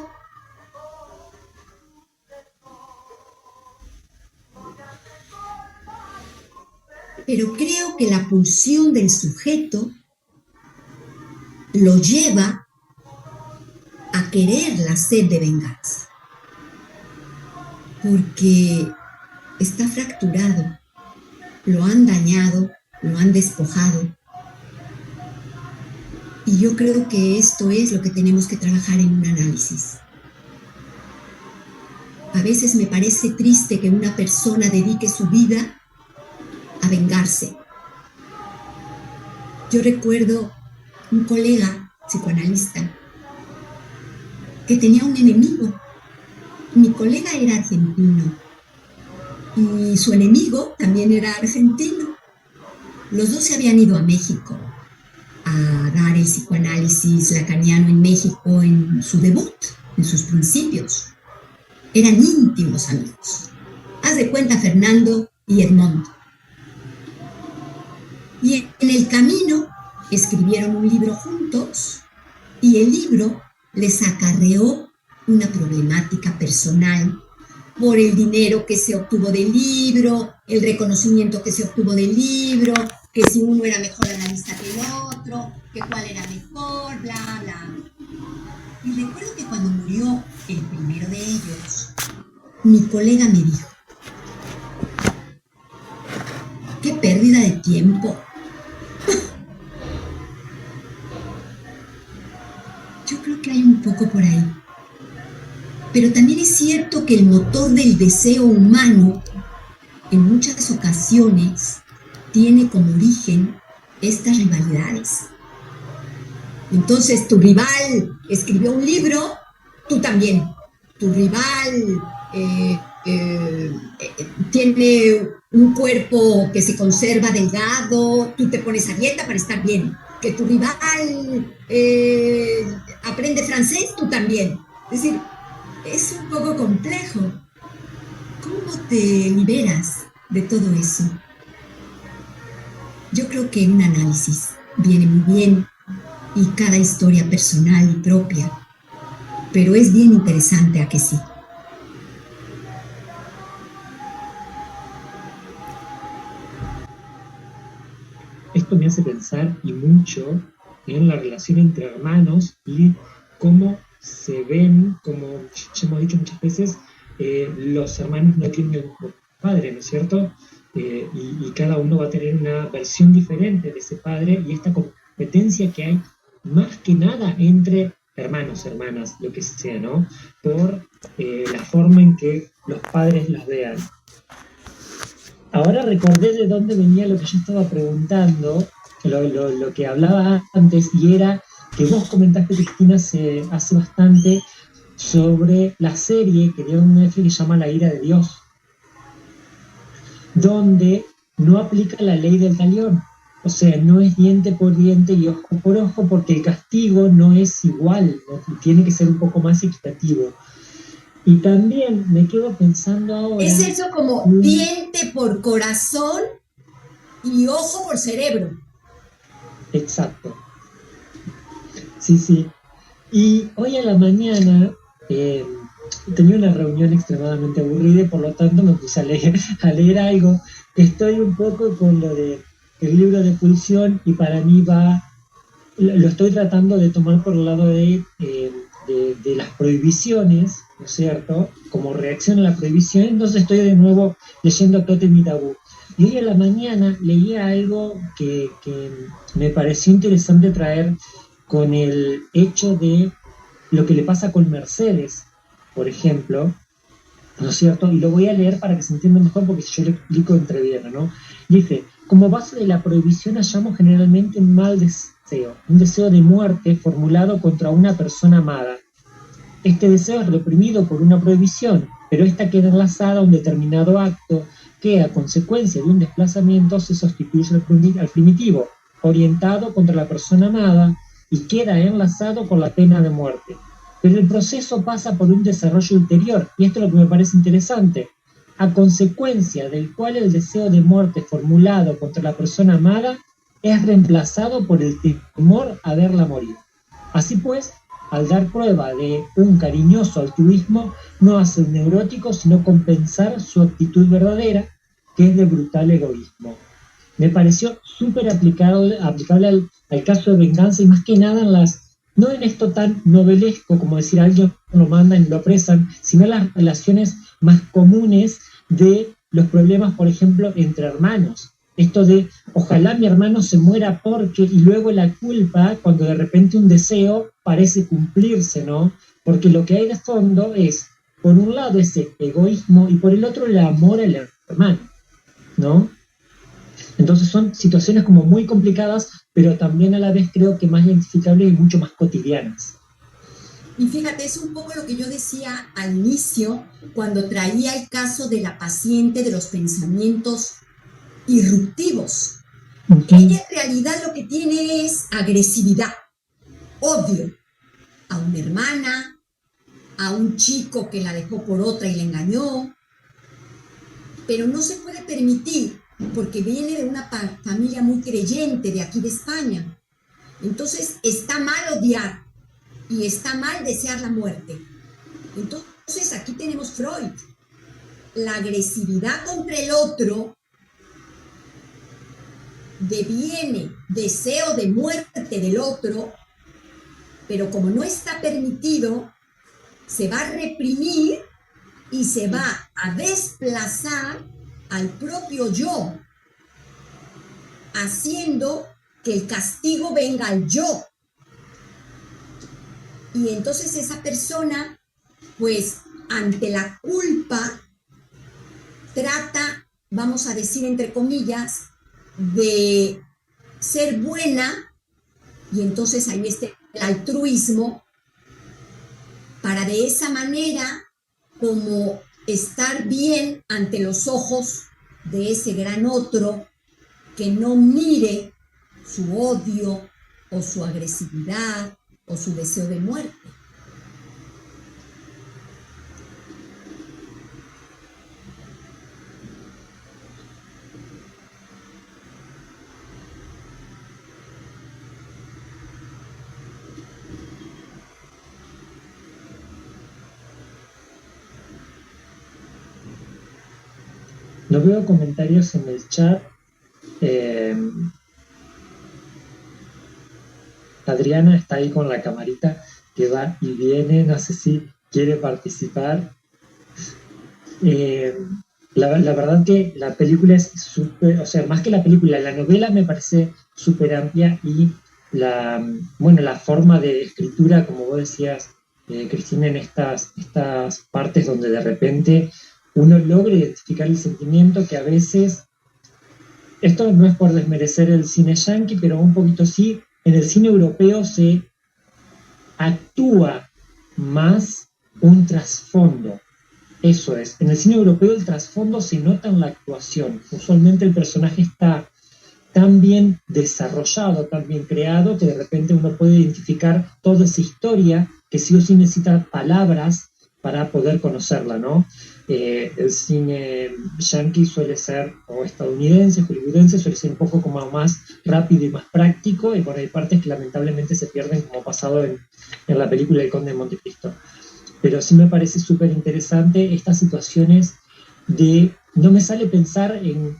Pero creo que la pulsión del sujeto lo lleva a querer la sed de venganza, porque está fracturado, lo han dañado, lo han despojado. Y yo creo que esto es lo que tenemos que trabajar en un análisis. A veces me parece triste que una persona dedique su vida a vengarse. Yo recuerdo un colega psicoanalista que tenía un enemigo. Mi colega era argentino y su enemigo también era argentino. Los dos se habían ido a México a dar el psicoanálisis lacaniano en México en su debut, en sus principios. Eran íntimos amigos. Haz de cuenta Fernando y Edmond. Y en el camino escribieron un libro juntos y el libro les acarreó una problemática personal por el dinero que se obtuvo del libro, el reconocimiento que se obtuvo del libro, que si uno era mejor analista que el otro, que cuál era mejor, bla, bla. Y recuerdo que cuando murió el primero de ellos, mi colega me dijo, qué pérdida de tiempo. Yo creo que hay un poco por ahí. Pero también es cierto que el motor del deseo humano en muchas ocasiones tiene como origen estas rivalidades. Entonces tu rival escribió un libro, tú también. Tu rival tiene un cuerpo que se conserva delgado, tú te pones a dieta para estar bien. Que tu rival aprende francés, tú también. Es decir, es un poco complejo. ¿Cómo te liberas de todo eso? Yo creo que un análisis viene muy bien y cada historia personal y propia, pero es bien interesante, ¿a que sí? Esto me hace pensar y mucho en la relación entre hermanos y cómo se ven, como ya hemos dicho muchas veces, los hermanos no tienen el mismo padre, ¿no es cierto? Y cada uno va a tener una versión diferente de ese padre y esta competencia que hay más que nada entre hermanos, hermanas, lo que sea, ¿no? Por la forma en que los padres los vean. Ahora recordé de dónde venía lo que yo estaba preguntando, lo que hablaba antes, y era que vos comentaste, Cristina, hace bastante sobre la serie que dio un Netflix que se llama La ira de Dios, donde no aplica la ley del talión. O sea, no es diente por diente y ojo por ojo, porque el castigo no es igual, ¿no? Tiene que ser un poco más equitativo. Y también me quedo pensando ahora... Es eso como diente por corazón y ojo por cerebro. Exacto. Sí. Y hoy a la mañana tenía una reunión extremadamente aburrida y por lo tanto me puse a leer algo. Estoy un poco con lo de el libro de Pulsión y para mí lo estoy tratando de tomar por el lado de las prohibiciones, ¿no es cierto? Como reacción a la prohibición, entonces estoy de nuevo leyendo Tótem y Tabú. Y hoy a la mañana leía algo que me pareció interesante traer con el hecho de lo que le pasa con Mercedes, por ejemplo, ¿no es cierto? Y lo voy a leer para que se entienda mejor, porque si yo lo explico entreviene, ¿no? Dice, como base de la prohibición hallamos generalmente un mal deseo, un deseo de muerte formulado contra una persona amada. Este deseo es reprimido por una prohibición, pero esta queda enlazada a un determinado acto que, a consecuencia de un desplazamiento, se sustituye al primitivo, orientado contra la persona amada, y queda enlazado con la pena de muerte. Pero el proceso pasa por un desarrollo ulterior, y esto es lo que me parece interesante, a consecuencia del cual el deseo de muerte formulado contra la persona amada es reemplazado por el temor a verla morir. Así pues, al dar prueba de un cariñoso altruismo, no hace un neurótico sino compensar su actitud verdadera, que es de brutal egoísmo. Me pareció súper aplicable al caso de venganza, y más que nada no en esto tan novelesco como decir a alguien lo mandan y lo apresan, sino en las relaciones más comunes de los problemas, por ejemplo, entre hermanos. Esto de, ojalá mi hermano se muera porque, y luego la culpa, cuando de repente un deseo parece cumplirse, ¿no? Porque lo que hay de fondo es, por un lado, ese egoísmo, y por el otro, el amor al hermano, ¿no? Entonces son situaciones como muy complicadas, pero también a la vez creo que más identificables y mucho más cotidianas. Y fíjate, es un poco lo que yo decía al inicio, cuando traía el caso de la paciente de los pensamientos irruptivos. Ella en realidad lo que tiene es agresividad, odio a una hermana, a un chico que la dejó por otra y la engañó, pero no se puede permitir porque viene de una familia muy creyente de aquí de España. Entonces está mal odiar y está mal desear la muerte. Entonces aquí tenemos Freud. La agresividad contra el otro deviene deseo de muerte del otro, pero como no está permitido, se va a reprimir y se va a desplazar al propio yo, haciendo que el castigo venga al yo. Y entonces esa persona, pues, ante la culpa, trata, vamos a decir entre comillas, de ser buena, y entonces ahí está el altruismo, para de esa manera como estar bien ante los ojos de ese gran otro que no mire su odio o su agresividad o su deseo de muerte. No veo comentarios en el chat. Adriana está ahí con la camarita que va y viene, no sé si quiere participar. La verdad que la película es súper, o sea, más que la película, la novela me parece súper amplia, y la forma de escritura, como vos decías, Cristina, en estas partes donde de repente uno logra identificar el sentimiento que a veces, esto no es por desmerecer el cine yankee, pero un poquito sí, en el cine europeo se actúa más un trasfondo. Eso es, en el cine europeo el trasfondo se nota en la actuación. Usualmente el personaje está tan bien desarrollado, tan bien creado, que de repente uno puede identificar toda esa historia que sí o sí necesita palabras para poder conocerla, ¿no? El cine yankee suele ser, o estadounidense, hollywoodense, suele ser un poco como más rápido y más práctico, y por ahí partes que lamentablemente se pierden, como pasado en la película El Conde de Montecristo. Pero sí me parece súper interesante estas situaciones de, no me sale pensar en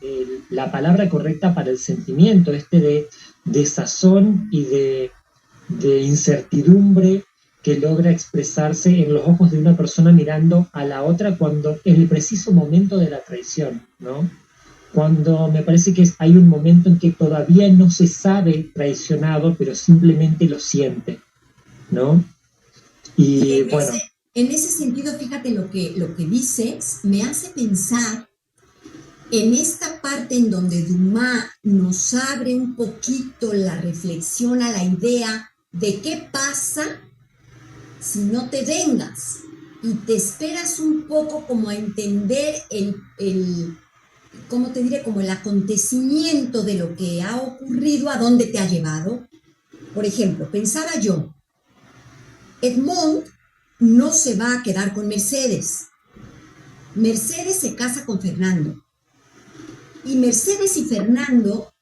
la palabra correcta para el sentimiento, de desazón y de incertidumbre que logra expresarse en los ojos de una persona mirando a la otra cuando, en el preciso momento de la traición, ¿no? Cuando me parece que hay un momento en que todavía no se sabe traicionado, pero simplemente lo siente, ¿no? Y bueno. en ese sentido, fíjate lo que dices, me hace pensar en esta parte en donde Dumas nos abre un poquito la reflexión a la idea de qué pasa si no te vengas y te esperas un poco como a entender ¿cómo te diré? Como el acontecimiento de lo que ha ocurrido, a dónde te ha llevado. Por ejemplo, pensaba yo, Edmond no se va a quedar con Mercedes. Mercedes se casa con Fernando. Y Mercedes y Fernando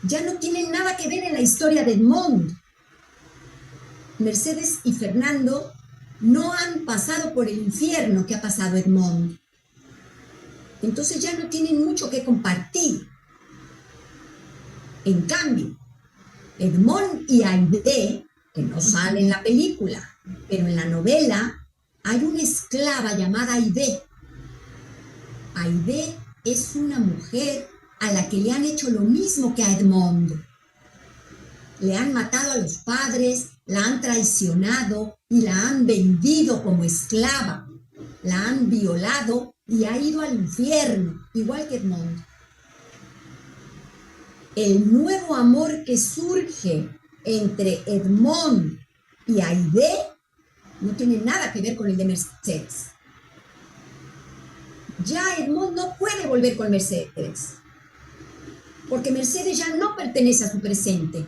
ya no tienen nada que ver en la historia de Edmond. Mercedes y Fernando no han pasado por el infierno que ha pasado Edmond. Entonces ya no tienen mucho que compartir. En cambio, Edmond y Haydée, que no sale en la película, pero en la novela hay una esclava llamada Haydée. Haydée es una mujer a la que le han hecho lo mismo que a Edmond. Le han matado a los padres, la han traicionado y la han vendido como esclava. La han violado y ha ido al infierno, igual que Edmond. El nuevo amor que surge entre Edmond y Haydée no tiene nada que ver con el de Mercedes. Ya Edmond no puede volver con Mercedes, porque Mercedes ya no pertenece a su presente.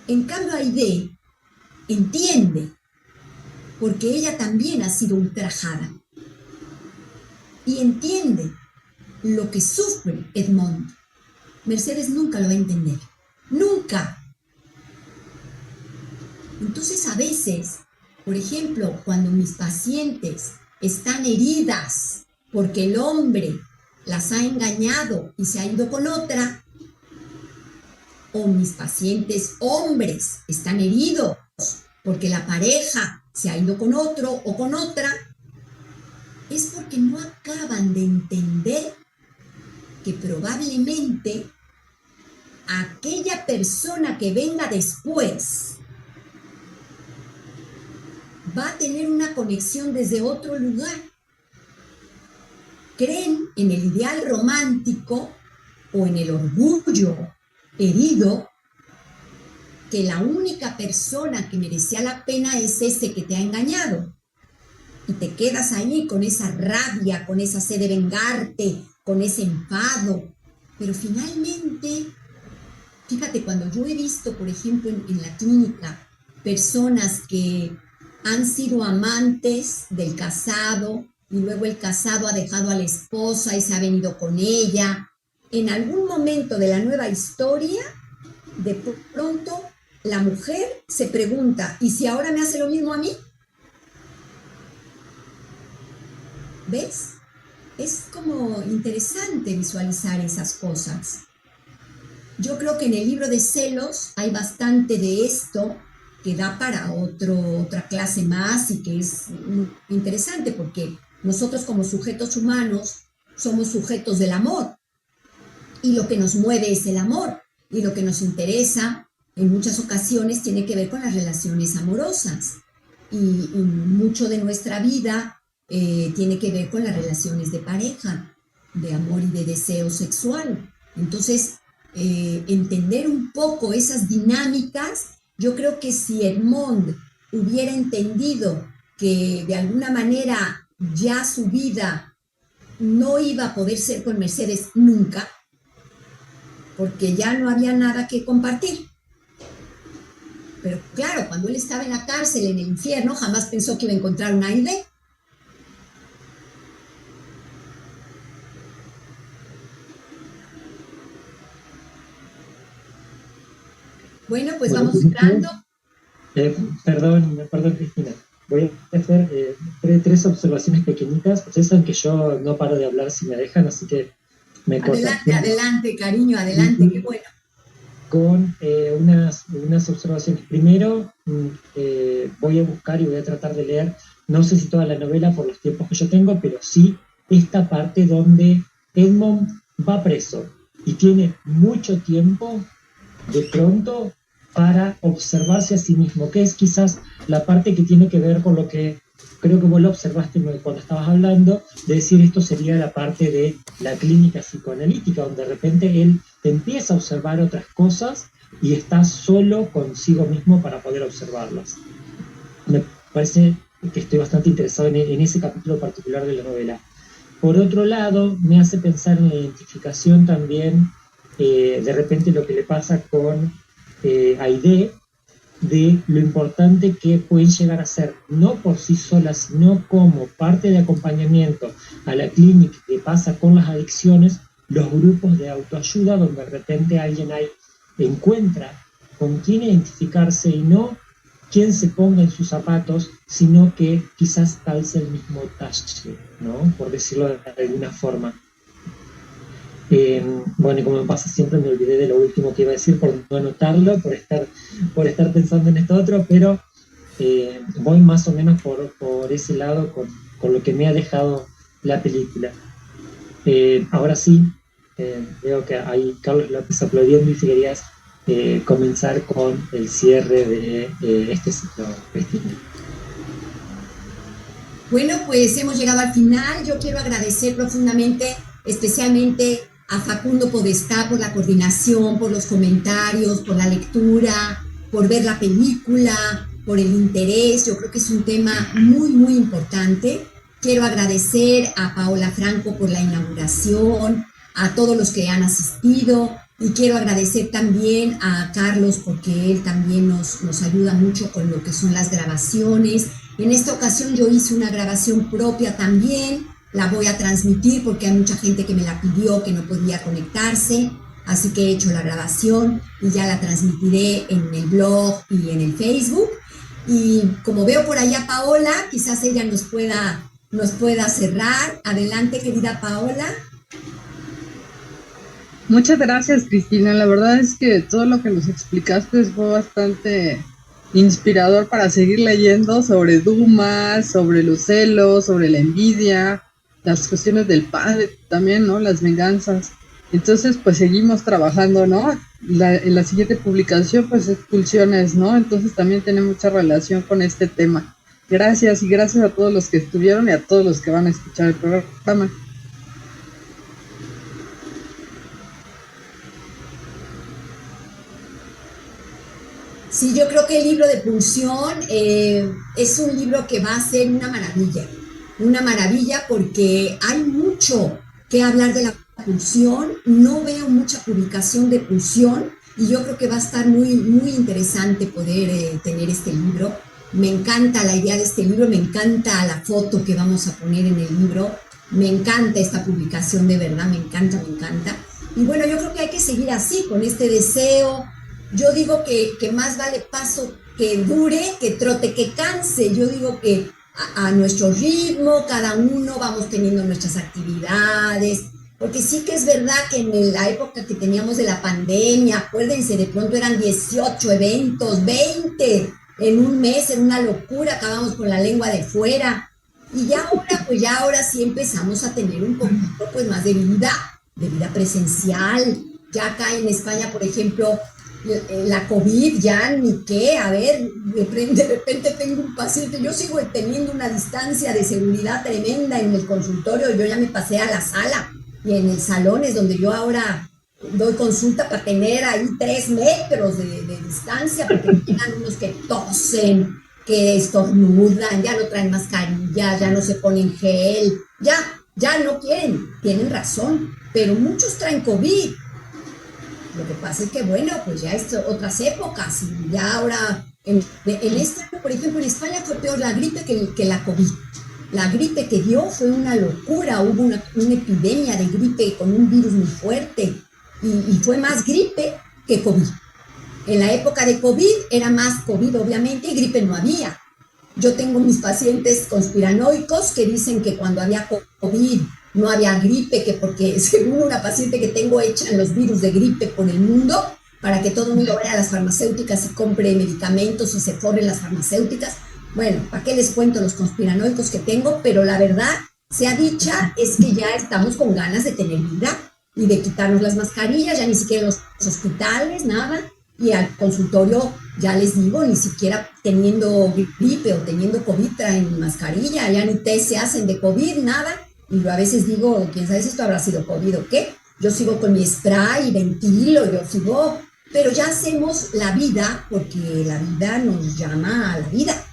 En cambio, Haydée entiende, porque ella también ha sido ultrajada, y entiende lo que sufre Edmond. Mercedes nunca lo va a entender, nunca. Entonces, a veces, por ejemplo, cuando mis pacientes están heridas porque el hombre las ha engañado y se ha ido con otra, o mis pacientes hombres están heridos porque la pareja se ha ido con otro o con otra, es porque no acaban de entender que probablemente aquella persona que venga después va a tener una conexión desde otro lugar. Creen en el ideal romántico o en el orgullo herido, que la única persona que merecía la pena es ese que te ha engañado. Y te quedas ahí con esa rabia, con esa sed de vengarte, con ese enfado. Pero finalmente, fíjate, cuando yo he visto, por ejemplo, en la clínica, personas que han sido amantes del casado y luego el casado ha dejado a la esposa y se ha venido con ella, en algún momento de la nueva historia, de pronto la mujer se pregunta, ¿y si ahora me hace lo mismo a mí? ¿Ves? Es como interesante visualizar esas cosas. Yo creo que en el libro de Celos hay bastante de esto que da para otra clase más y que es muy interesante porque nosotros como sujetos humanos somos sujetos del amor y lo que nos mueve es el amor y lo que nos interesa en muchas ocasiones tiene que ver con las relaciones amorosas y mucho de nuestra vida tiene que ver con las relaciones de pareja, de amor y de deseo sexual. Entonces, entender un poco esas dinámicas, yo creo que si Edmond hubiera entendido que de alguna manera ya su vida no iba a poder ser con Mercedes nunca, porque ya no había nada que compartir. Pero claro, cuando él estaba en la cárcel, en el infierno, jamás pensó que iba a encontrar una Haydée. Bueno, pues vamos entrando. Perdón, Cristina. Voy a hacer tres observaciones pequeñias. Ustedes saben que yo no paro de hablar si me dejan, así que me cortan. Adelante, cariño, adelante, qué bueno. Con unas observaciones. Primero, voy a buscar y voy a tratar de leer, no sé si toda la novela por los tiempos que yo tengo, pero sí esta parte donde Edmond va preso y tiene mucho tiempo de pronto para observarse a sí mismo, que es quizás la parte que tiene que ver con lo que creo que vos lo observaste cuando estabas hablando, de decir esto sería la parte de la clínica psicoanalítica, donde de repente él empieza a observar otras cosas y está solo consigo mismo para poder observarlas. Me parece que estoy bastante interesado en ese capítulo particular de la novela. Por otro lado, me hace pensar en la identificación también, de repente lo que le pasa con Aide, de lo importante que pueden llegar a ser, no por sí solas, sino como parte de acompañamiento a la clínica que pasa con las adicciones, los grupos de autoayuda, donde de repente alguien ahí encuentra con quién identificarse y no quién se ponga en sus zapatos, sino que quizás calce el mismo talle, ¿no? Por decirlo de alguna forma. Bueno, y como me pasa siempre, me olvidé de lo último que iba a decir por no anotarlo, por estar pensando en esto otro, pero voy más o menos por ese lado con lo que me ha dejado la película. Ahora sí, veo que hay Carlos López aplaudiendo, y si querías comenzar con el cierre de este ciclo, Cristina. Bueno, pues hemos llegado al final. Yo quiero agradecer profundamente, especialmente a Facundo Podestá por la coordinación, por los comentarios, por la lectura, por ver la película, por el interés. Yo creo que es un tema muy, muy importante. Quiero agradecer a Paola Franco por la inauguración, a todos los que han asistido, y quiero agradecer también a Carlos porque él también nos ayuda mucho con lo que son las grabaciones. En esta ocasión yo hice una grabación propia también, la voy a transmitir porque hay mucha gente que me la pidió que no podía conectarse, así que he hecho la grabación y ya la transmitiré en el blog y en el Facebook. Y como veo por allá a Paola, quizás ella nos pueda cerrar. Adelante, querida Paola. Muchas gracias, Cristina. La verdad es que todo lo que nos explicaste fue bastante inspirador para seguir leyendo sobre Dumas, sobre los celos, sobre la envidia, las cuestiones del padre también, ¿no? Las venganzas. Entonces, pues seguimos trabajando, ¿no? En la siguiente publicación, pues expulsiones, ¿no? Entonces también tiene mucha relación con este tema. Gracias, y gracias a todos los que estuvieron y a todos los que van a escuchar el programa. Sí, yo creo que el libro de Pulsión es un libro que va a ser una maravilla porque hay mucho que hablar de la pulsión. No veo mucha publicación de pulsión y yo creo que va a estar muy, muy interesante poder tener este libro. Me encanta la idea de este libro, me encanta la foto que vamos a poner en el libro, me encanta esta publicación, de verdad, me encanta, me encanta. Y bueno, yo creo que hay que seguir así, con este deseo. Yo digo que más vale paso que dure, que trote, que canse. Yo digo que a nuestro ritmo, cada uno vamos teniendo nuestras actividades, porque sí que es verdad que en la época que teníamos de la pandemia, acuérdense, de pronto eran 18 eventos, 20 en un mes, era una locura, acabamos con la lengua de fuera. Y ya ahora, pues ya ahora sí empezamos a tener un poquito pues más de vida presencial. Ya acá en España, por ejemplo, la COVID ya ni qué, a ver, de repente tengo un paciente, yo sigo teniendo una distancia de seguridad tremenda en el consultorio, yo ya me pasé a la sala y en el salón es donde yo ahora doy consulta para tener ahí 3 metros de distancia, porque llegan unos que tosen, que estornudan, ya no traen mascarilla, ya no se ponen gel, ya no quieren, tienen razón, pero muchos traen COVID. Lo que pasa es que, bueno, pues ya es otras épocas y ya ahora, en este año, por ejemplo, en España fue peor la gripe que la COVID. La gripe que dio fue una locura, hubo una epidemia de gripe con un virus muy fuerte y fue más gripe que COVID. En la época de COVID era más COVID, obviamente, y gripe no había. Yo tengo mis pacientes conspiranoicos que dicen que cuando había COVID no había gripe, que porque según una paciente que tengo echan los virus de gripe por el mundo para que todo el mundo vaya a las farmacéuticas y compre medicamentos y se forren las farmacéuticas. Bueno, ¿para qué les cuento los conspiranoicos que tengo? Pero la verdad, sea dicha, es que ya estamos con ganas de tener vida y de quitarnos las mascarillas, ya ni siquiera en los hospitales, nada, y al consultorio ya les digo, ni siquiera teniendo gripe o teniendo COVID traen mascarilla, ya ni test se hacen de COVID, nada. Y yo a veces digo, quién sabe si esto habrá sido COVID o qué. Yo sigo con mi spray, ventilo, yo sigo, pero ya hacemos la vida porque la vida nos llama a la vida.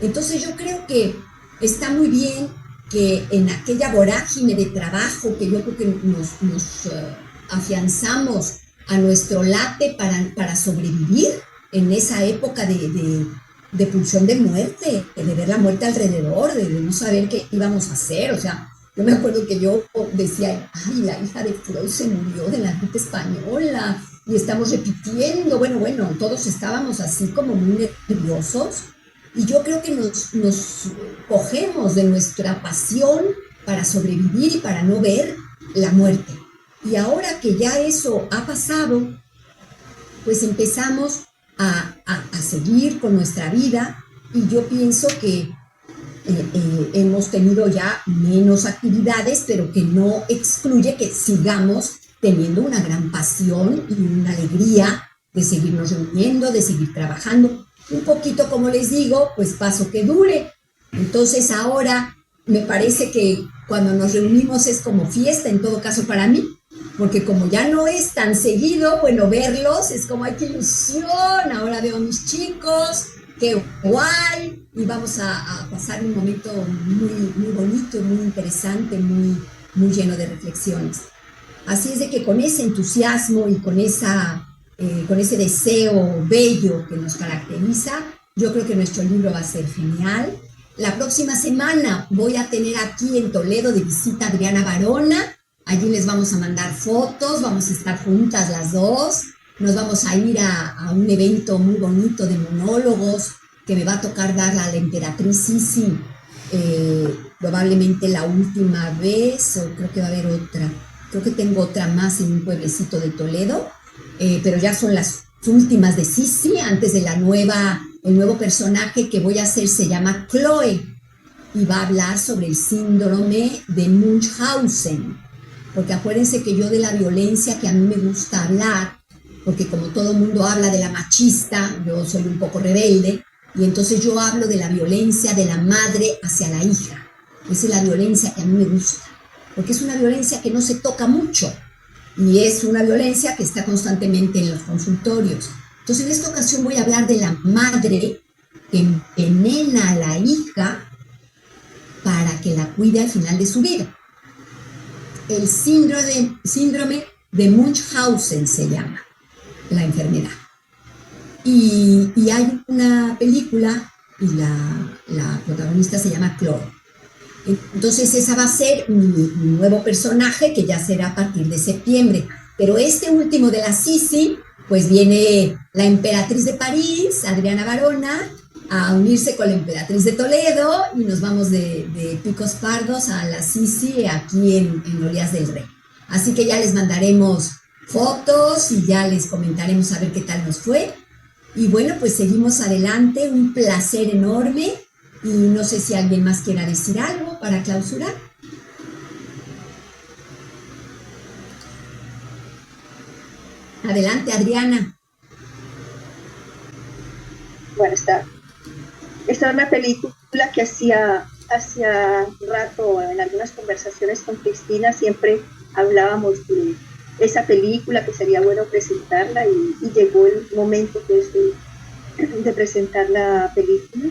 Entonces yo creo que está muy bien que en aquella vorágine de trabajo que yo creo que nos afianzamos a nuestro late para sobrevivir en esa época de pulsión de muerte, de ver la muerte alrededor, de no saber qué íbamos a hacer. O sea, yo me acuerdo que yo decía, ay, la hija de Freud se murió de la gripe española, y estamos repitiendo, bueno, todos estábamos así como muy nerviosos, y yo creo que nos cogemos de nuestra pasión para sobrevivir y para no ver la muerte. Y ahora que ya eso ha pasado, pues empezamos a seguir con nuestra vida, y yo pienso que hemos tenido ya menos actividades, pero que no excluye que sigamos teniendo una gran pasión y una alegría de seguirnos reuniendo, de seguir trabajando. Un poquito, como les digo, pues paso que dure. Entonces ahora me parece que cuando nos reunimos es como fiesta, en todo caso para mí, porque como ya no es tan seguido, bueno, verlos es como, ¡ay, qué ilusión! Ahora veo a mis chicos, ¡qué guay! Y vamos a pasar un momento muy, muy bonito, muy interesante, muy lleno de reflexiones. Así es de que con ese entusiasmo y con ese deseo bello que nos caracteriza, yo creo que nuestro libro va a ser genial. La próxima semana voy a tener aquí en Toledo de visita a Adriana Barona. Allí les vamos a mandar fotos, vamos a estar juntas las dos. Nos vamos a ir a un evento muy bonito de monólogos que me va a tocar dar a la emperatriz Sisi, probablemente la última vez, o creo que va a haber otra. Creo que tengo otra más en un pueblecito de Toledo, pero ya son las últimas de Sisi, antes de el nuevo personaje que voy a hacer se llama Chloe, y va a hablar sobre el síndrome de Munchausen, porque acuérdense que yo de la violencia que a mí me gusta hablar, porque como todo el mundo habla de la machista, yo soy un poco rebelde, y entonces yo hablo de la violencia de la madre hacia la hija. Esa es la violencia que a mí me gusta, porque es una violencia que no se toca mucho, y es una violencia que está constantemente en los consultorios. Entonces en esta ocasión voy a hablar de la madre que envenena a la hija para que la cuide al final de su vida. El síndrome de Munchausen se llama la enfermedad. Y hay una película y la protagonista se llama Chloe. Entonces esa va a ser mi nuevo personaje, que ya será a partir de septiembre. Pero este último de la Sisi, pues viene la emperatriz de París, Adriana Barona, a unirse con la emperatriz de Toledo, y nos vamos de Picos Pardos a la Sisi aquí en Olías del Rey. Así que ya les mandaremos fotos y ya les comentaremos a ver qué tal nos fue. Y bueno, pues seguimos adelante, un placer enorme, y no sé si alguien más quiera decir algo para clausurar. Adelante, Adriana. Bueno, esta es una película que hacía rato en algunas conversaciones con Cristina siempre hablábamos de esa película, que sería bueno presentarla, y llegó el momento pues de presentar la película,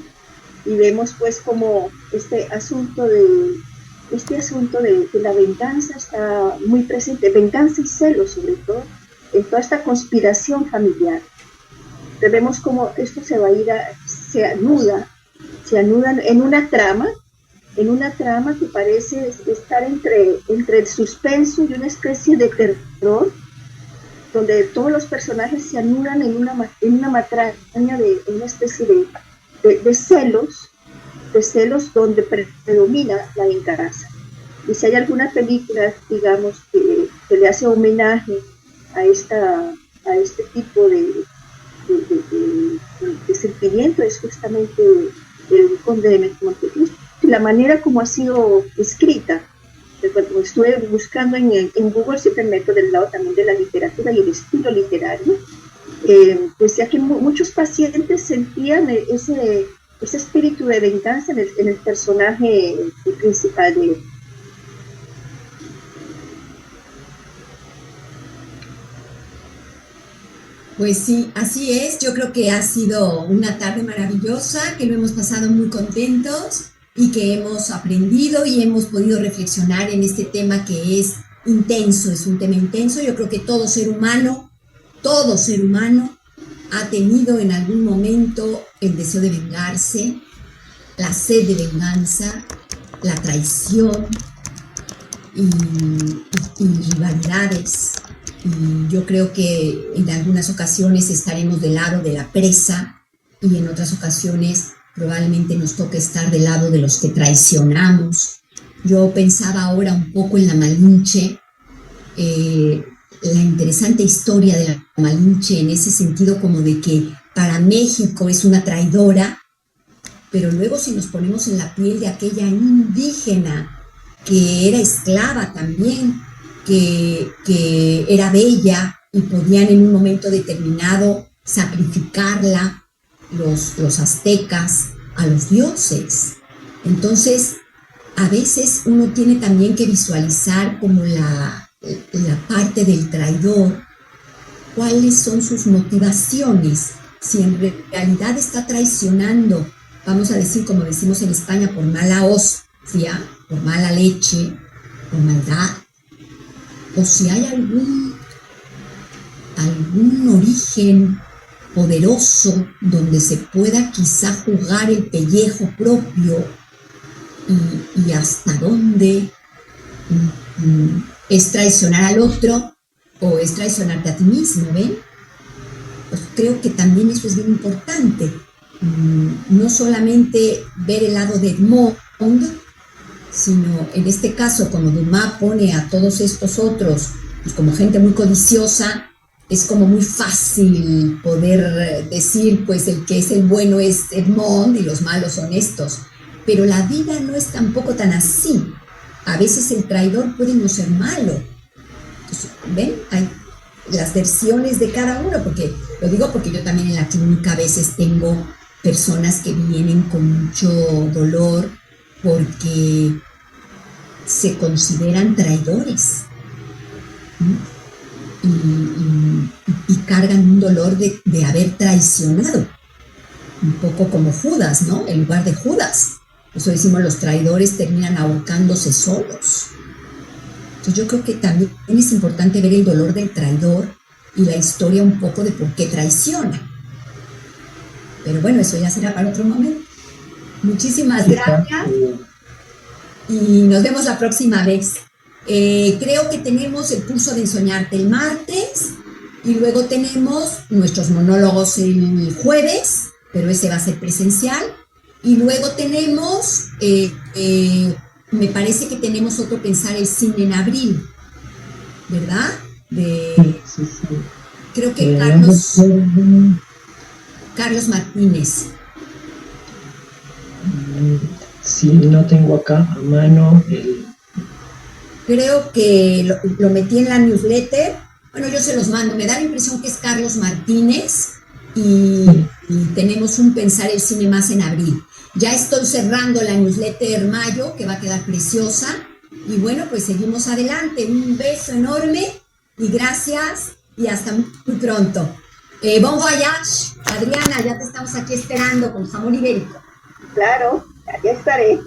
y vemos pues como este asunto de la venganza está muy presente, venganza y celos sobre todo, en toda esta conspiración familiar. Entonces vemos como esto se va a ir se anuda en una trama que parece estar entre el suspenso y una especie de terror, donde todos los personajes se anudan en una matraña de una especie de celos donde predomina la venganza. Y si hay alguna película, digamos, que le hace homenaje a este tipo de sentimiento, es justamente el Conde de Montecristo. La manera como ha sido escrita, cuando estuve buscando en Google, siempre me meto del lado también de la literatura y el estilo literario, decía que muchos pacientes sentían ese espíritu de venganza en el personaje principal de él. Pues sí, así es. Yo creo que ha sido una tarde maravillosa, que lo hemos pasado muy contentos y que hemos aprendido y hemos podido reflexionar en este tema que es intenso, es un tema intenso. Yo creo que todo ser humano ha tenido en algún momento el deseo de vengarse, la sed de venganza, la traición y rivalidades. Y yo creo que en algunas ocasiones estaremos del lado de la presa y en otras ocasiones probablemente nos toque estar del lado de los que traicionamos. Yo pensaba ahora un poco en la Malinche, la interesante historia de la Malinche en ese sentido como de que para México es una traidora, pero luego si nos ponemos en la piel de aquella indígena que era esclava también, que era bella y podían en un momento determinado sacrificarla los aztecas a los dioses. Entonces, a veces uno tiene también que visualizar como la parte del traidor, cuáles son sus motivaciones, si en realidad está traicionando, vamos a decir como decimos en España, por mala hostia, por mala leche, por maldad, o si hay algún origen poderoso donde se pueda quizá jugar el pellejo propio y hasta dónde es traicionar al otro o es traicionarte a ti mismo, ¿ven? Pues creo que también eso es bien importante, no solamente ver el lado de Edmond, sino en este caso, como Dumas pone a todos estos otros pues como gente muy codiciosa, es como muy fácil poder decir, pues el que es el bueno es Edmond y los malos son estos. Pero la vida no es tampoco tan así. A veces el traidor puede no ser malo. Entonces, ¿ven? Hay las versiones de cada uno, porque lo digo porque yo también en la clínica a veces tengo personas que vienen con mucho dolor porque se consideran traidores, ¿no? Y cargan un dolor de haber traicionado, un poco como Judas, ¿no? En lugar de Judas. Eso decimos, los traidores terminan ahorcándose solos. Entonces yo creo que también es importante ver el dolor del traidor y la historia un poco de por qué traiciona. Pero bueno, eso ya será para otro momento. Muchísimas gracias y nos vemos la próxima vez. Creo que tenemos el curso de Ensoñarte el martes y luego tenemos nuestros monólogos el jueves, pero ese va a ser presencial. Y luego tenemos, me parece que tenemos otro Pensar el Cine en abril, ¿verdad? Sí. Creo que Carlos Martínez. Sí, no tengo acá a mano el... Creo que lo metí en la newsletter. Bueno, yo se los mando. Me da la impresión que es Carlos Martínez y tenemos un Pensar el Cine más en abril. Ya estoy cerrando la newsletter mayo, que va a quedar preciosa. Y bueno, pues seguimos adelante. Un beso enorme y gracias y hasta muy pronto. Bon voyage, Adriana, ya te estamos aquí esperando con jamón ibérico. Claro, aquí estaré.